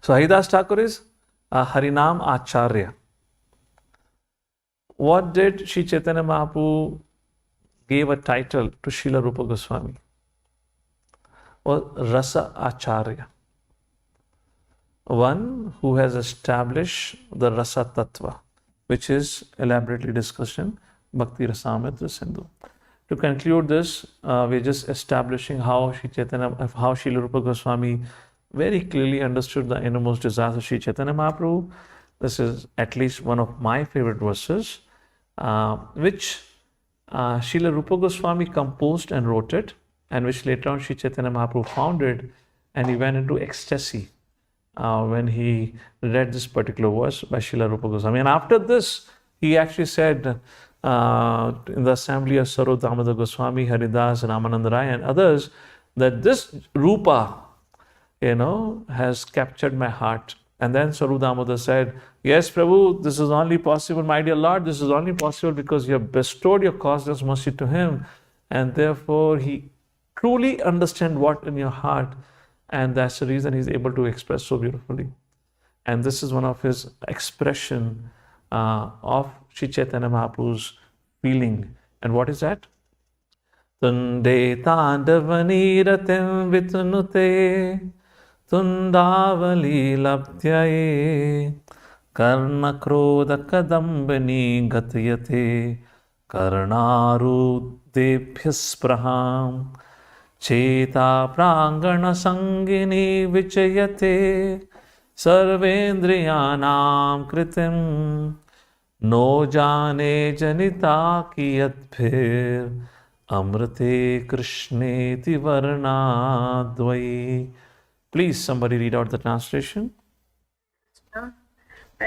A: So Haridas Thakur is Harinam Acharya. What did Sri Chaitanya Mahaprabhu gave a title to Srila Rupa Goswami? Or Rasa Acharya. One who has established the Rasa Tattva, which is elaborately discussed in BhaktirasamritaSindhu. To conclude this, we're just establishing how Srila Rupa Goswami very clearly understood the innermost desires of Sri Chaitanya Mahaprabhu. This is at least one of my favorite verses, which Srila Rupa Goswami composed and wrote it, and which later on Sri Chaitanya Mahaprabhu founded, and he went into ecstasy when he read this particular verse by Srila Rupa Goswami. And after this, he actually said in the assembly of Saru Damodar Goswami, Haridas, Ramananda Rai, and others, that this Rupa, has captured my heart. And then Saru Damodar said, yes, Prabhu, this is only possible, my dear Lord, this is only possible because you have bestowed your causeless mercy to him, and therefore he truly understands what in your heart, and that's the reason he's able to express so beautifully. And this is one of his expression of Sri Chaitanya Mahaprabhu's feeling. And what is that? Tunde Tandavani Vitunute Tundavali Labdhyaye Karna Krodha Kadambani Gatyate Karnarudebhyaspraham Cheta Prangana Sangini Vichayate Sarvendriyanam Kritim No Jane Janita Kiyadbhir Amrite Krishneti Varnadvai. Please, somebody read out the translation.
G: I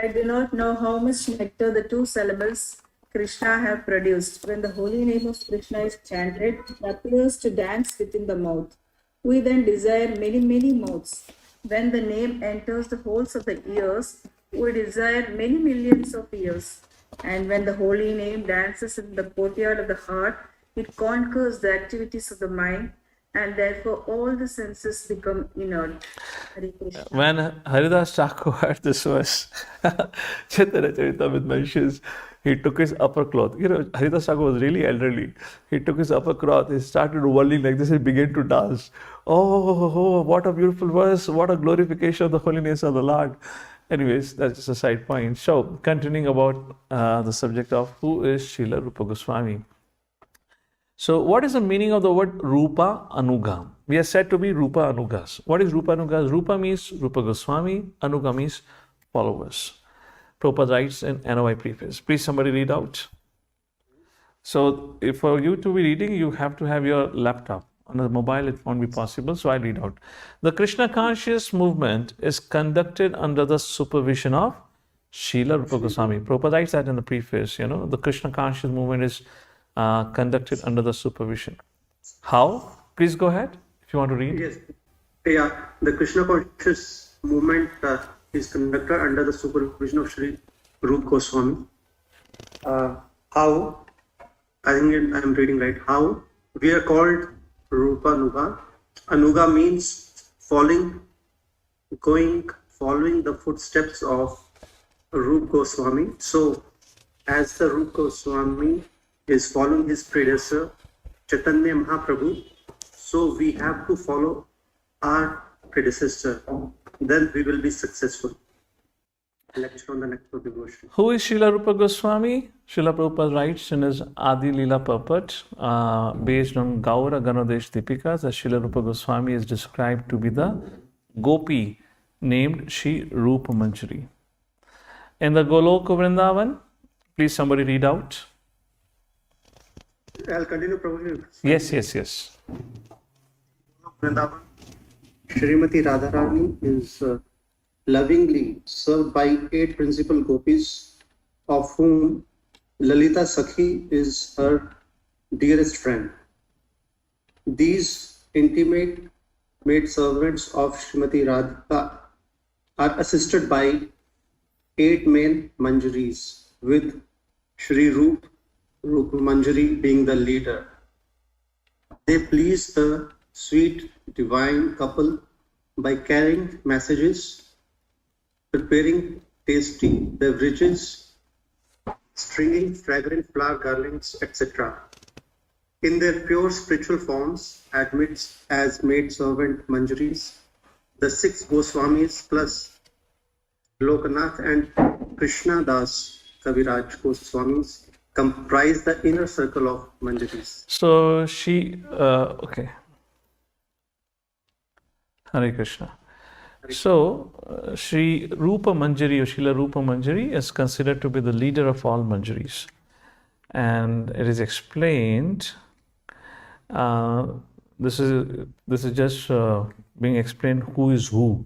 G: do not know how much nectar the two syllables Krishna have produced. When the holy name of Krishna is chanted, it appears to dance within the mouth. We then desire many, many mouths. When the name enters the holes of the ears, we desire many millions of ears. And when the holy name dances in the courtyard of the heart, it conquers the activities of the mind, and therefore all the senses become inert. Hare Krishna.
A: When Haridas Thakur heard this verse, Chaitanya Charitamrita mentions he took his upper cloth. You know, Haridas Thakur was really elderly. He took his upper cloth, he started whirling like this, he began to dance. Oh, what a beautiful verse, what a glorification of the holiness of the Lord. Anyways, that's just a side point. So, continuing about the subject of who is Srila Rupa Gosvami. So, what is the meaning of the word Rupa Anuga? We are said to be Rupa Anugas. What is Rupa Anugas? Rupa means Rupa Gosvami, Anuga means followers. Prabhupada writes in NOI Preface. Please, somebody read out. So, if for you to be reading, you have to have your laptop. On the mobile, it won't be possible, so I'll read out. The Krishna conscious movement is conducted under the supervision of Srila Rupa Gosvami. Prabhupada writes that in the preface, the Krishna conscious movement is conducted under the supervision. How? Please go ahead if you want to read.
H: Yes. Yeah, the Krishna conscious movement is conducted under the supervision of Sri Rupa Goswami. How? I think I am reading right. How? We are called Rupa Anuga. Anuga means following the footsteps of Rupa Goswami. So, as the Rupa Goswami is following his predecessor, Chaitanya Mahaprabhu, so we have to follow our predecessor. Then we will be successful. Lecture on the Nectar of Devotion.
A: Who is Srila Rupa Goswami? Srila Prabhupada writes in his Adi Leela Purport, based on Gaura Ganodesh Deepika, that Srila Rupa Goswami is described to be the Gopi named Shri Rupa Manjari. In the Goloka Vrindavan, please somebody read out.
H: I'll continue probably.
A: Yes.
H: Vrindavan, Srimati Radharani is lovingly served by 8 principal gopis, of whom Lalita Sakhi is her dearest friend. These intimate maid servants of Srimati Radhika are assisted by 8 main manjaris, with Shri Rupa Manjari being the leader. They please the sweet divine couple by carrying messages, preparing tasty beverages, stringing fragrant flower garlands, etc. In their pure spiritual forms, as maid servant manjaris, the 6 Goswamis plus Lokanath and Krishna Das Kaviraj Goswamis comprise the inner circle of manjaris.
A: So okay. Hare Krishna. So, Shri Rupa Manjari or Srila Rupa Manjari is considered to be the leader of all manjaris. And it is explained, this is just being explained who is who.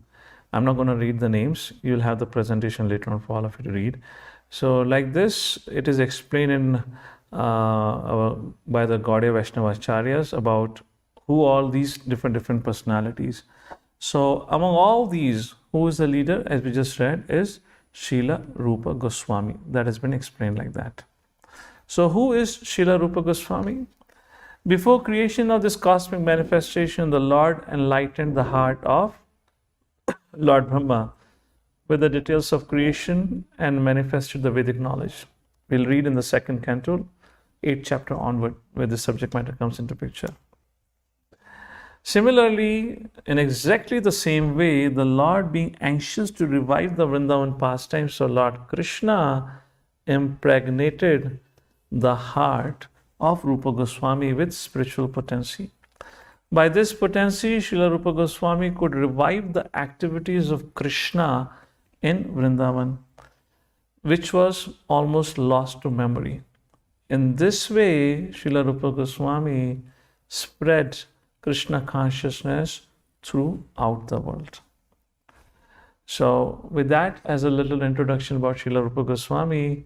A: I'm not going to read the names. You'll have the presentation later on for all of you to read. So, like this, it is explained in by the Gaudiya Vaishnava Acharyas about who all these different personalities. So, among all these, who is the leader, as we just read, is Srila Rupa Goswami. That has been explained like that. So, who is Srila Rupa Goswami? Before creation of this cosmic manifestation, the Lord enlightened the heart of Lord Brahma with the details of creation and manifested the Vedic knowledge. We'll read in the second canto, 8th chapter onward, where the subject matter comes into picture. Similarly, in exactly the same way, the Lord being anxious to revive the Vrindavan pastimes, so Lord Krishna impregnated the heart of Rupa Gosvami with spiritual potency. By this potency, Srila Rupa Gosvami could revive the activities of Krishna in Vrindavan, which was almost lost to memory. In this way, Srila Rupa Gosvami spread Krishna consciousness throughout the world. So, with that as a little introduction about Srila Rupa Gosvami,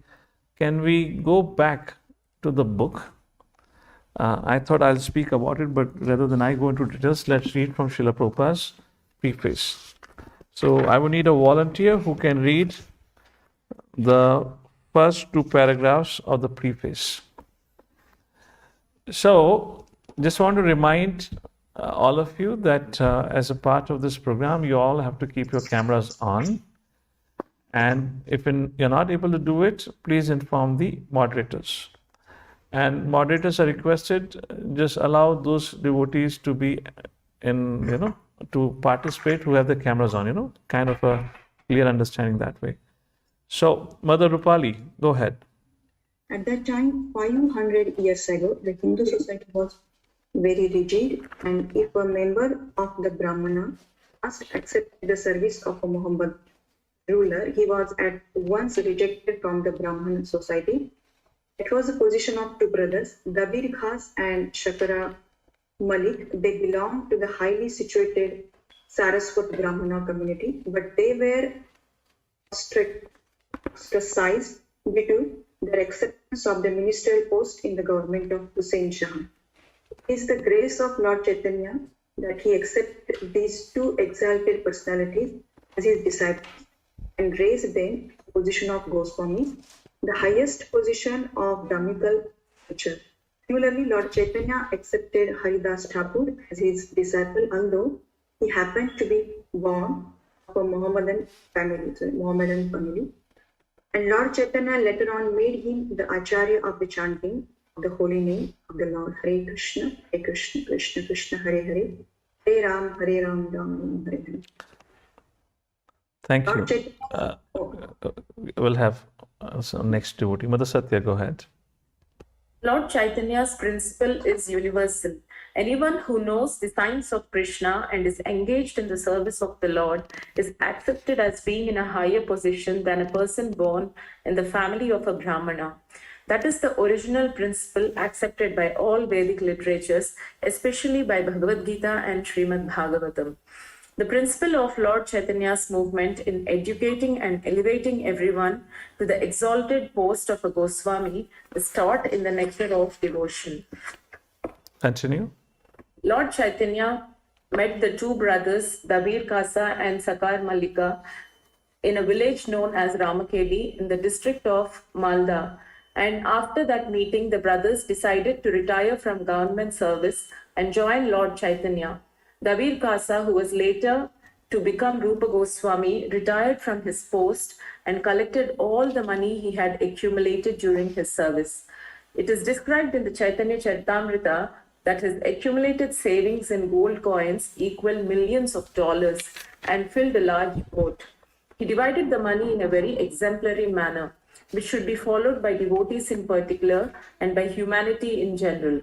A: can we go back to the book? I thought I'll speak about it, but rather than I go into details, let's read from Srila Prabhupada's preface. So, I would need a volunteer who can read the first 2 paragraphs of the preface. So, just want to remind all of you that as a part of this program, you all have to keep your cameras on. And if you're not able to do it, please inform the moderators. And moderators are requested, just allow those devotees to be in, to participate who have the cameras on, kind of a clear understanding that way. So, Mother Rupali, go ahead.
E: At that time, 500 years ago, the Hindu society was very rigid, and if a member of the Brahmana must accept the service of a Muhammad ruler, he was at once rejected from the Brahman society. It was the position of 2 brothers, Dabir Khas and Shakara Malik. They belonged to the highly situated Saraswat Brahmana community, but they were ostracized due to their acceptance of the ministerial post in the government of Hussain Shah. It is the grace of Lord Chaitanya that he accepted these 2 exalted personalities as his disciples and raised them to the position of Gosvami, the highest position of Dhamikal culture. Similarly, Lord Chaitanya accepted Haridas Thakur as his disciple, although he happened to be born of a Mohammedan family. And Lord Chaitanya later on made him the Acharya of the chanting of the holy name of the Lord. Hare Krishna, Krishna Krishna, Hare Hare, Hare Ram, Hare Ram, Ram, Hare Hare.
A: Thank
E: Lord
A: you. We'll have some next devotee. Mother Satya, go ahead.
I: Lord Chaitanya's principle is universal. Anyone who knows the science of Krishna and is engaged in the service of the Lord is accepted as being in a higher position than a person born in the family of a Brahmana. That is the original principle accepted by all Vedic literatures, especially by Bhagavad Gita and Srimad Bhagavatam. The principle of Lord Chaitanya's movement in educating and elevating everyone to the exalted post of a Gosvami is taught in the Nectar of Devotion.
A: Continue.
I: Lord Chaitanya met the 2 brothers, Dabir Kasa and Sakar Malika, in a village known as Ramakeli in the district of Malda. And after that meeting, the brothers decided to retire from government service and join Lord Chaitanya. Dabir Kasa, who was later to become Rupa Gosvami, retired from his post and collected all the money he had accumulated during his service. It is described in the Chaitanya Charitamrita that his accumulated savings in gold coins equal millions of dollars and filled a large boat. He divided the money in a very exemplary manner, which should be followed by devotees in particular and by humanity in general.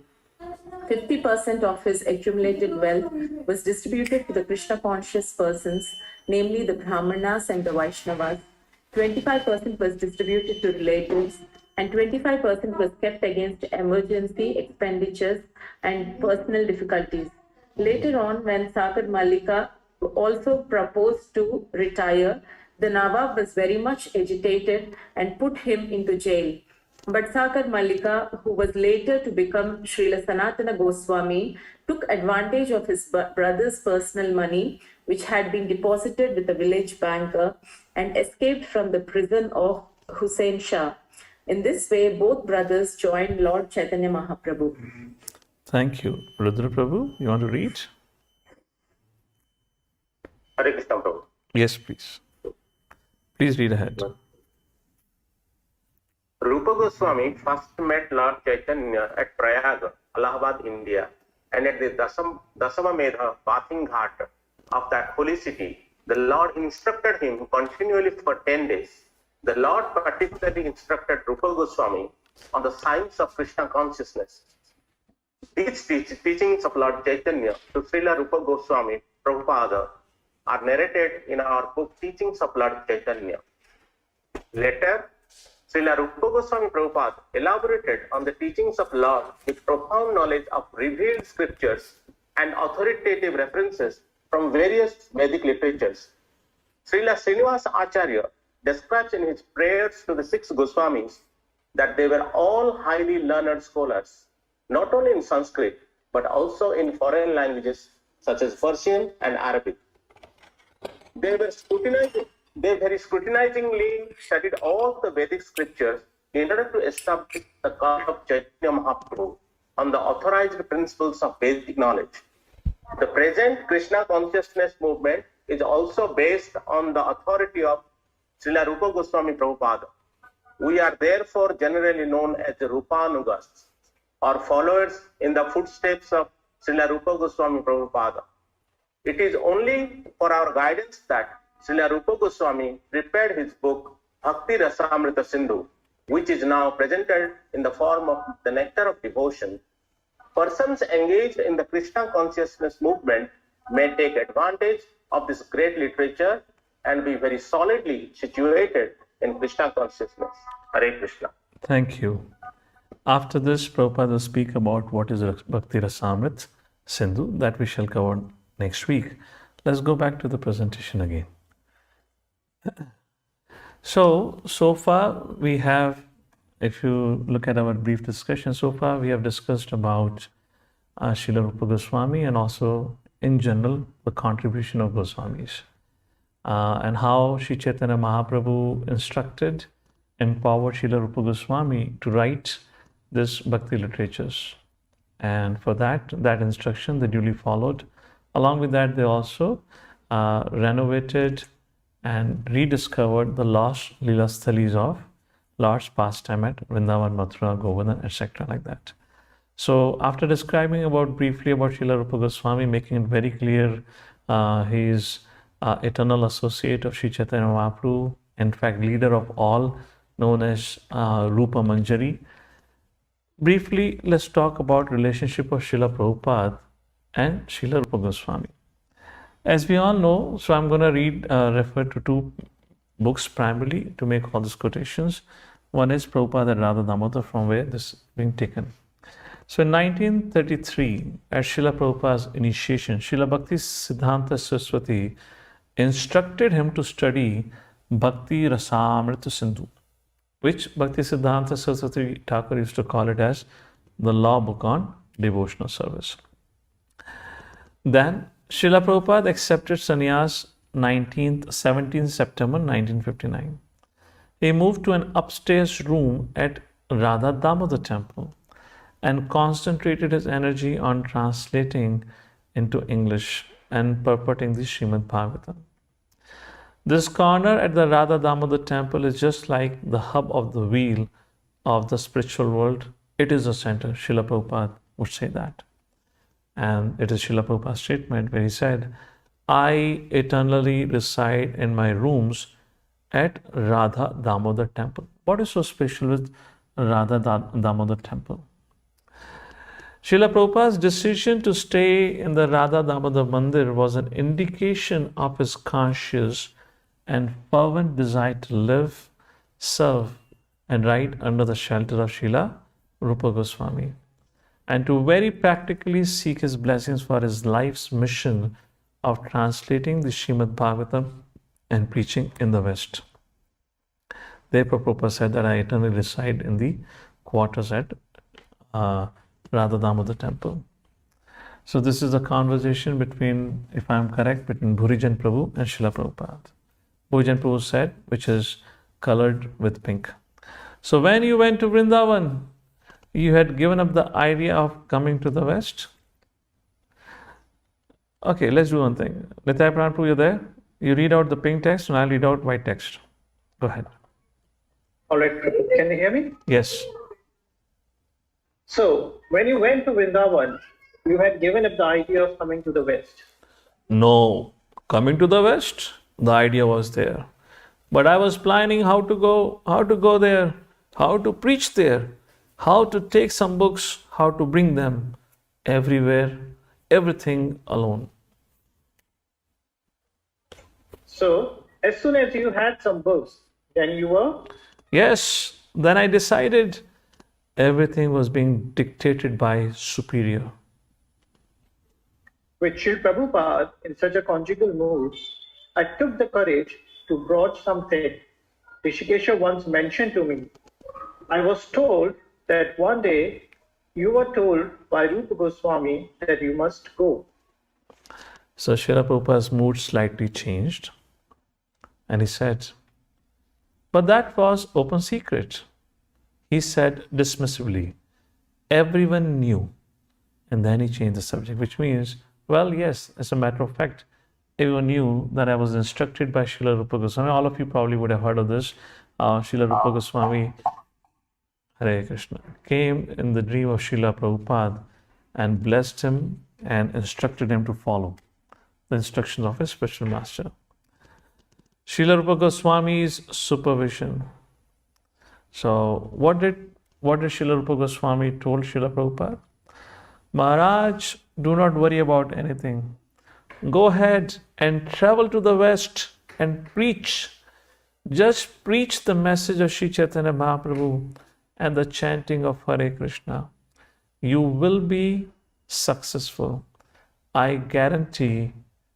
I: 50% of his accumulated wealth was distributed to the Krishna-conscious persons, namely the Brahmanas and the Vaishnavas. 25% was distributed to relatives, and 25% was kept against emergency expenditures and personal difficulties. Later on, when Sakar Malika also proposed to retire, the Nawab was very much agitated and put him into jail. But Sakar Malika, who was later to become Srila Sanatana Goswami, took advantage of his brother's personal money, which had been deposited with a village banker, and escaped from the prison of Hussain Shah. In this way, both brothers joined Lord Chaitanya Mahaprabhu.
A: Thank you. Rudra Prabhu, you want to read?
C: Hare Krishna Prabhu.
A: Yes, please. Please read ahead.
C: Rupa
J: Rupa Goswami first met Lord Chaitanya at Prayag, Allahabad, India, and at the Dasamamedha bathing ghat of that holy city, the Lord instructed him continually for 10 days. The Lord particularly instructed Rupa Goswami on the science of Krishna consciousness. These teachings of Lord Chaitanya to Srila Rupa Goswami Prabhupada are narrated in our book Teachings of Lord Chaitanya. Later, Srila Rupa Goswami Prabhupada elaborated on the teachings of Lord with profound knowledge of revealed scriptures and authoritative references from various Vedic literatures. Srila Srinivasa Acharya describes in his prayers to the 6 Goswamis that they were all highly learned scholars, not only in Sanskrit, but also in foreign languages such as Persian and Arabic. They very scrutinizingly studied all the Vedic scriptures in order to establish the cult of Chaitanya Mahaprabhu on the authorized principles of Vedic knowledge. The present Krishna consciousness movement is also based on the authority of Srila Rupa Goswami Prabhupada. We are therefore generally known as the Rupanugas, or followers in the footsteps of Srila Rupa Goswami Prabhupada. It is only for our guidance that Srila Rupa Goswami prepared his book BhaktirasamritaSindhu, which is now presented in the form of the Nectar of Devotion. Persons engaged in the Krishna consciousness movement may take advantage of this great literature and be very solidly situated in Krishna consciousness. Hare Krishna.
A: Thank you. After this, Prabhupada will speak about what is BhaktirasamritaSindhu, that we shall cover next week. Let's go back to the presentation again. So far we have, if you look at our brief discussion, so far we have discussed about Srila Rupa Goswami and also in general the contribution of Goswamis and how Sri Chaitanya Mahaprabhu instructed, empowered Srila Rupa Goswami to write this Bhakti literatures, and for that instruction they duly followed. Along with that, they also renovated and rediscovered the lost Leela Sthalis of Lord's pastime at Vrindavan, Mathura, Govardhan, etc. like that. So after describing briefly about Srila Rupa Goswami, making it very clear he is eternal associate of Sri Chaitanya Mahaprabhu, in fact leader of all, known as Rupa Manjari. Briefly, let's talk about relationship of Srila Prabhupada and Srila Rupa Goswami. As we all know, so I'm going to refer to 2 books primarily to make all these quotations. One is Prabhupada and Radha Damodar, from where this is being taken. So in 1933, at Srila Prabhupada's initiation, Srila Bhakti Siddhanta Saraswati instructed him to study BhaktirasamritaSindhu, which Bhakti Siddhanta Saraswati Thakur used to call it as the law book on devotional service. Then Srila Prabhupada accepted sannyas 17th September 1959. He moved to an upstairs room at Radha Damodar temple and concentrated his energy on translating into English and purporting the Srimad Bhagavatam. This corner at the Radha Damodar temple is just like the hub of the wheel of the spiritual world. It is the center. Srila Prabhupada would say that. And it is Srila Prabhupada's statement where he said, I eternally reside in my rooms at Radha Damodar temple. What is so special with Radha Damodar temple? Srila Prabhupada's decision to stay in the Radha Damodar Mandir was an indication of his conscious and fervent desire to live, serve, and write under the shelter of Srila Rupa Goswami, and to very practically seek his blessings for his life's mission of translating the Srimad Bhagavatam and preaching in the West. Therefore, Prabhupada said that I eternally reside in the quarters at Radha Damodar temple. So this is a conversation between, if I am correct, between Bhurijan Prabhu and Srila Prabhupada. Bhurijan Prabhu said, which is colored with pink. So when you went to Vrindavan, you had given up the idea of coming to the West? Okay, let's do one thing. Nitai Pranpu, you're there? You read out the pink text and I'll read out white text. Go ahead.
K: All right, can you hear me?
A: Yes.
K: So, when you went to Vrindavan, you had given up the idea of coming to the West.
A: No, coming to the West, the idea was there. But I was planning how to go there, how to preach there, how to take some books, how to bring them everywhere, everything alone.
K: So, as soon as you had some books, then you were?
A: Yes, then I decided everything was being dictated by superior.
K: With Srila Prabhupada in such a conjugal mood, I took the courage to broach something Rishikesha once mentioned to me. I was told that one day you were told by Rupa Gosvami that you must go.
A: So Srila Prabhupada's mood slightly changed and he said, but that was open secret. He said dismissively, everyone knew. And then he changed the subject, which means, well, yes, as a matter of fact, everyone knew that I was instructed by Srila Rupa Goswami. All of you probably would have heard of this. Srila Rupa Goswami, Hare Krishna, came in the dream of Srila Prabhupada and blessed him and instructed him to follow the instructions of his spiritual master. Srila Rupa Goswami's supervision. So what did Srila Rupa Goswami told Srila Prabhupada? Maharaj, do not worry about anything. Go ahead and travel to the West and preach. Just preach the message of Sri Chaitanya Mahaprabhu and the chanting of Hare Krishna. You will be successful. I guarantee,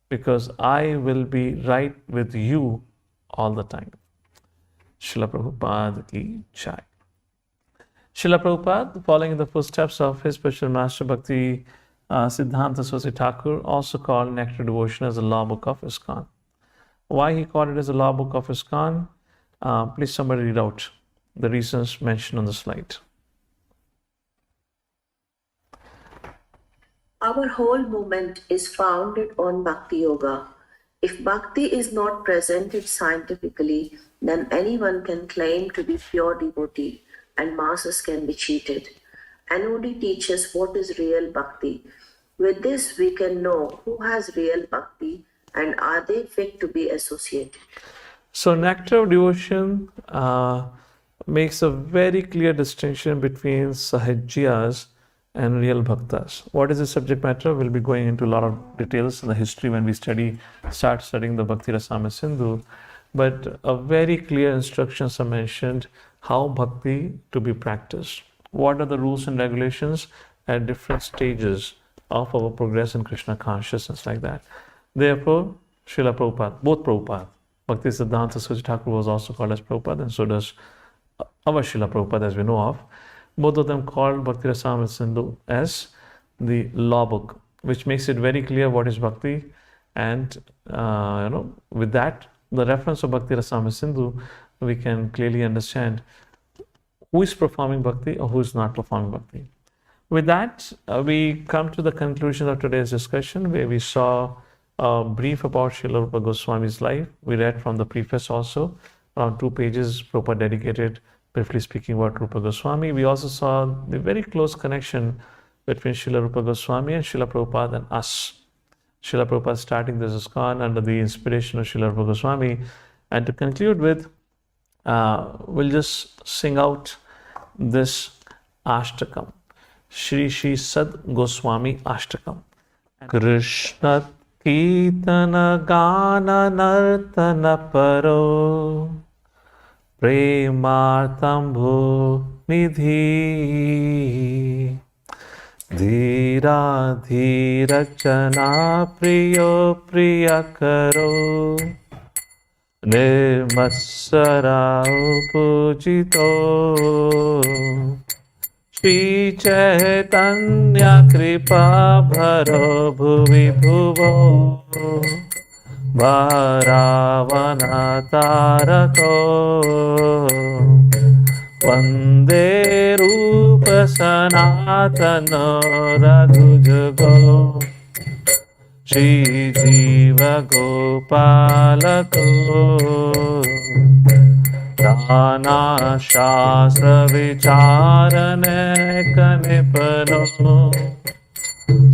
A: because I will be right with you all the time. Srila Prabhupada ki jai. Srila Prabhupada, following in the footsteps of his spiritual master Bhakti Siddhanta Saraswati Thakur, also called Nectar Devotion as the law book of ISKCON. Why he called it as the law book of ISKCON? Please somebody read out the reasons mentioned on the slide.
L: Our whole movement is founded on Bhakti Yoga. If Bhakti is not presented scientifically, then anyone can claim to be pure devotee and masses can be cheated. NOD teaches what is real Bhakti. With this, we can know who has real Bhakti and are they fit to be associated.
A: So Nectar of Devotion makes a very clear distinction between Sahajiyas and real Bhaktas. What is the subject matter? We'll be going into a lot of details in the history when we start studying the BhaktirasamritaSindhu. But a very clear instructions are mentioned how Bhakti to be practiced. What are the rules and regulations at different stages of our progress in Krishna consciousness, like that. Therefore, Srila Prabhupada, both Prabhupada, Bhakti Siddhanta Saraswati Thakur was also called as Prabhupada, and so does our Srila Prabhupada, as we know of. Both of them called BhaktirasamritaSindhu as the law book, which makes it very clear what is Bhakti. And with that, the reference of BhaktirasamritaSindhu, we can clearly understand who is performing Bhakti or who is not performing Bhakti. With that, we come to the conclusion of today's discussion, where we saw a brief about Srila Rupa Goswami's life. We read from the preface also, around 2 pages, Prabhupada dedicated, briefly speaking, about Rupa Goswami. We also saw the very close connection between Srila Rupa Goswami and Srila Prabhupada and us. Srila Prabhupada starting this ISKCON under the inspiration of Srila Rupa Goswami. And to conclude with, we'll just sing out this Ashtakam, Shri Shri Sad Goswami Ashtakam. Krishna Kirtana Gana Nartana Paro Premartambhu Nidhi Dhira Dhira Chana Priyo Priyakaro Nirmasara Pujito Shri Chaitanya Kripa Bharo Bhuvi Bhuvo Varavana Tarako Vande Rupa Sanatana Raghujago Shri Jiva Gopalako नाना शास्त्र विचारने कनिपनो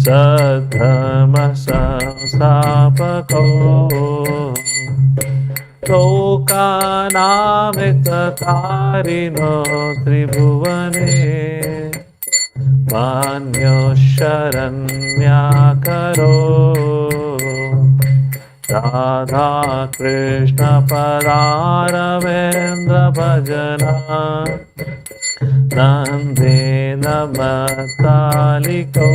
A: सद्धर्म संस्थापको लोकानामितकारिणो त्रिभुवने मान्यो शरण्याकरो राधा कृष्ण पदारविन्द भजना नन्देन मत्तालिको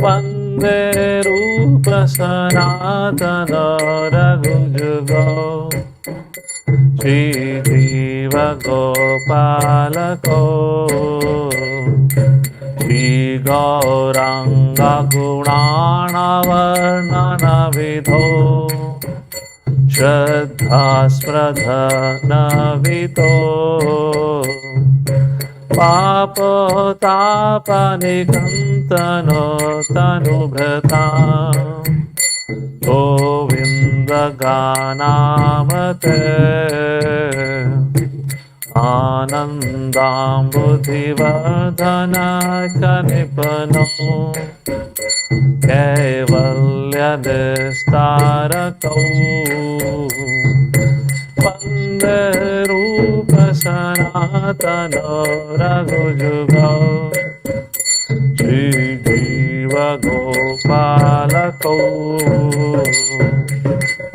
A: वन्दे रूप सनातन रघुजुगो श्रीजीव गोपालको श्रीगौराङ्ग गुणार्णवर्णनविधो श्रद्धास्पृधनवितो पापतापनिकन्तनो तनुभृता गोविन्दगानामते आनन्दाम्बुधिवर्धन कनिपनो कैवल्यनिस्तारकौ वन्दे रूप सनातन रघुजुगौ श्रीजीव गोपालकौ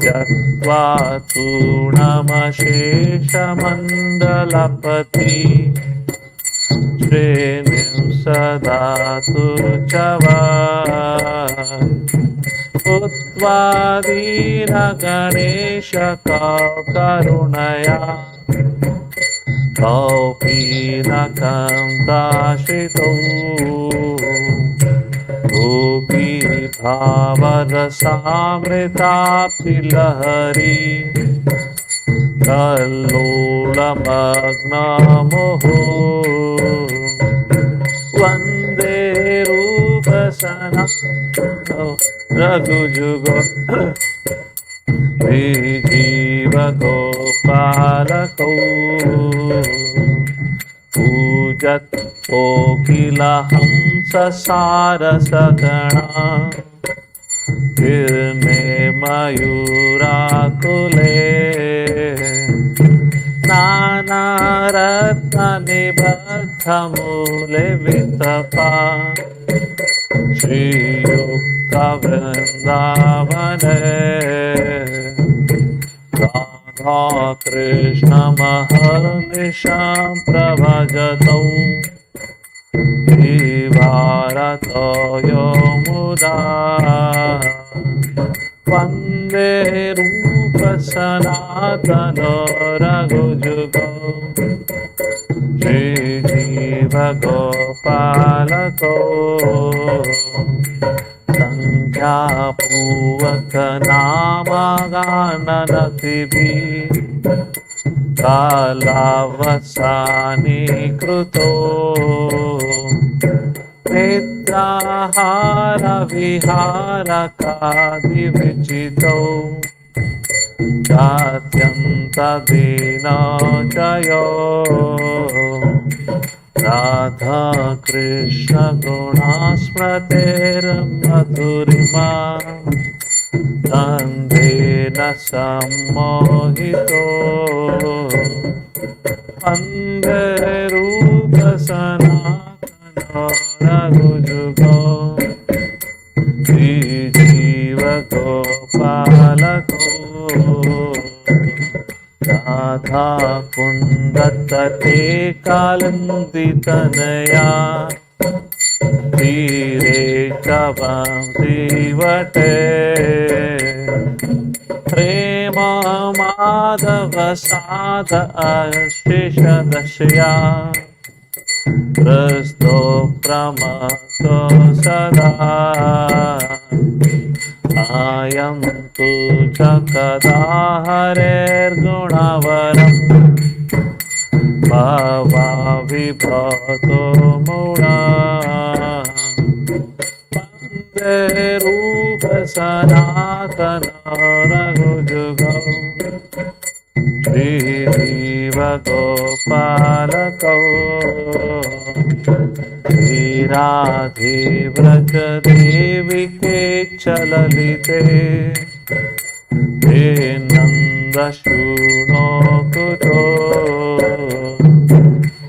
A: त्यक्त्वा तूणमशेषमण्डलपति श्रेणिं सदा तु च उत्वा दीनगणेश करुणया कौपीनकं दाशितौ गोपी भावरसामृताप्तिलहरी कल्लोलमग्नमुहो वन्दे रूपसनातनो रघुजुगो श्रीजीव गोपालकौ पूजत् कोकिलहंस सारसगणा कीर्णे मयूराकुले नानारत्ननिबद्धमूले वितपा श्रीयुक्तवृन्दावने राधा कृष्णमहर्निशां प्रभजतौ भारतयो मुदा वन्दे रूप सनातन रघुजुगौ श्रीजीव गोपालको संख्यापूर्वक नामगाननतिभिः कालावसानि कृतो निद्राहारविहारकादिविचितौ चात्यन्तदीनजयो राधा कृष्ण गुणास्मृतेर्मधुरिमा नन्देन सम्मोहितो वन्दे रूप सनातन रघुजुगो श्रीजीव गोपालको राधा कुन्दतटे कालिन्दितनया तीरे कवंसीवटे प्रेम माधव साध अशिषदशया प्रस्तो प्रमतो सदा आयन्तु च कदा हरेर्गुणवरम् भावाविभतो मुणा वन्दे रूप सनातन रघुजुगौ Shri Jiva Gopalako Radhe Vraja Devike Chalalite He Nanda Shuno Kuto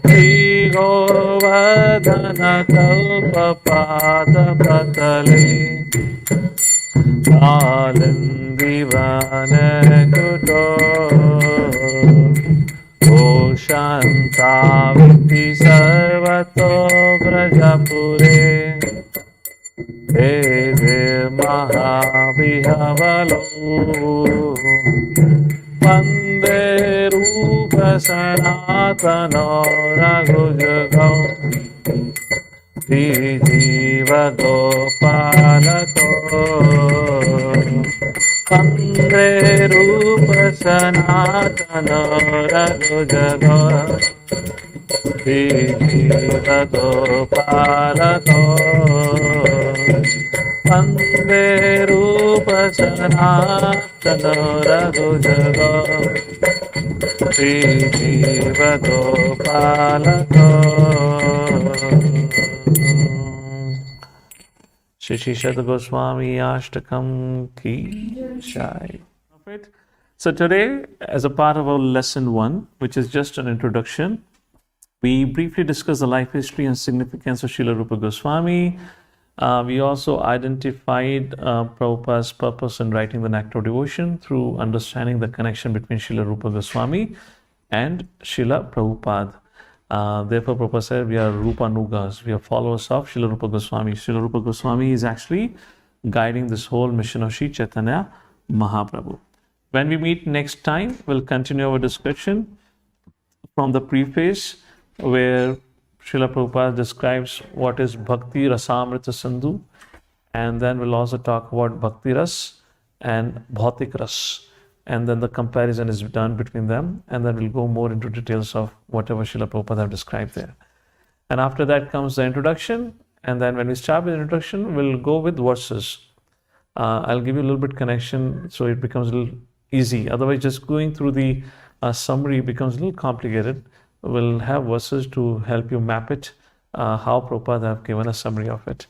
A: Shri Govardhana Kalpa Pada Patale Kalindivana Kuto O Shantaviti Sarvato Vrajapure Vede Mahavihavalo Vande Rupa Sanatano Raghujago Shri Jiva Gopalako Vande Rupa Sanatano Raghujago Shri Jiva Gopalako Vande Rupa Sanatano Raghujago Shri Jiva Gopalako Shri Gosvami Ashtakam Ki Jai. So today, as a part of our lesson 1, which is just an introduction, we briefly discussed the life history and significance of Srila Rupa Gosvami. We also identified Prabhupada's purpose in writing the Nectar of Devotion through understanding the connection between Srila Rupa Gosvami and Srila Prabhupada. Therefore, Prabhupada said we are Rupa Nugas, we are followers of Srila Rupa Gosvami. Srila Rupa Gosvami is actually guiding this whole mission of Sri Chaitanya Mahaprabhu. When we meet next time, we'll continue our discussion from the preface, where Srila Prabhupada describes what is BhaktirasamritaSindhu, and then we'll also talk about Bhakti Ras and Bhautik Ras, and then the comparison is done between them, and then we'll go more into details of whatever Srila Prabhupada have described there. And after that comes the introduction, and then when we start with the introduction, we'll go with verses. I'll give you a little bit connection so it becomes a little easy. Otherwise, just going through the summary becomes a little complicated. We'll have verses to help you map it, how Prabhupada have given a summary of it.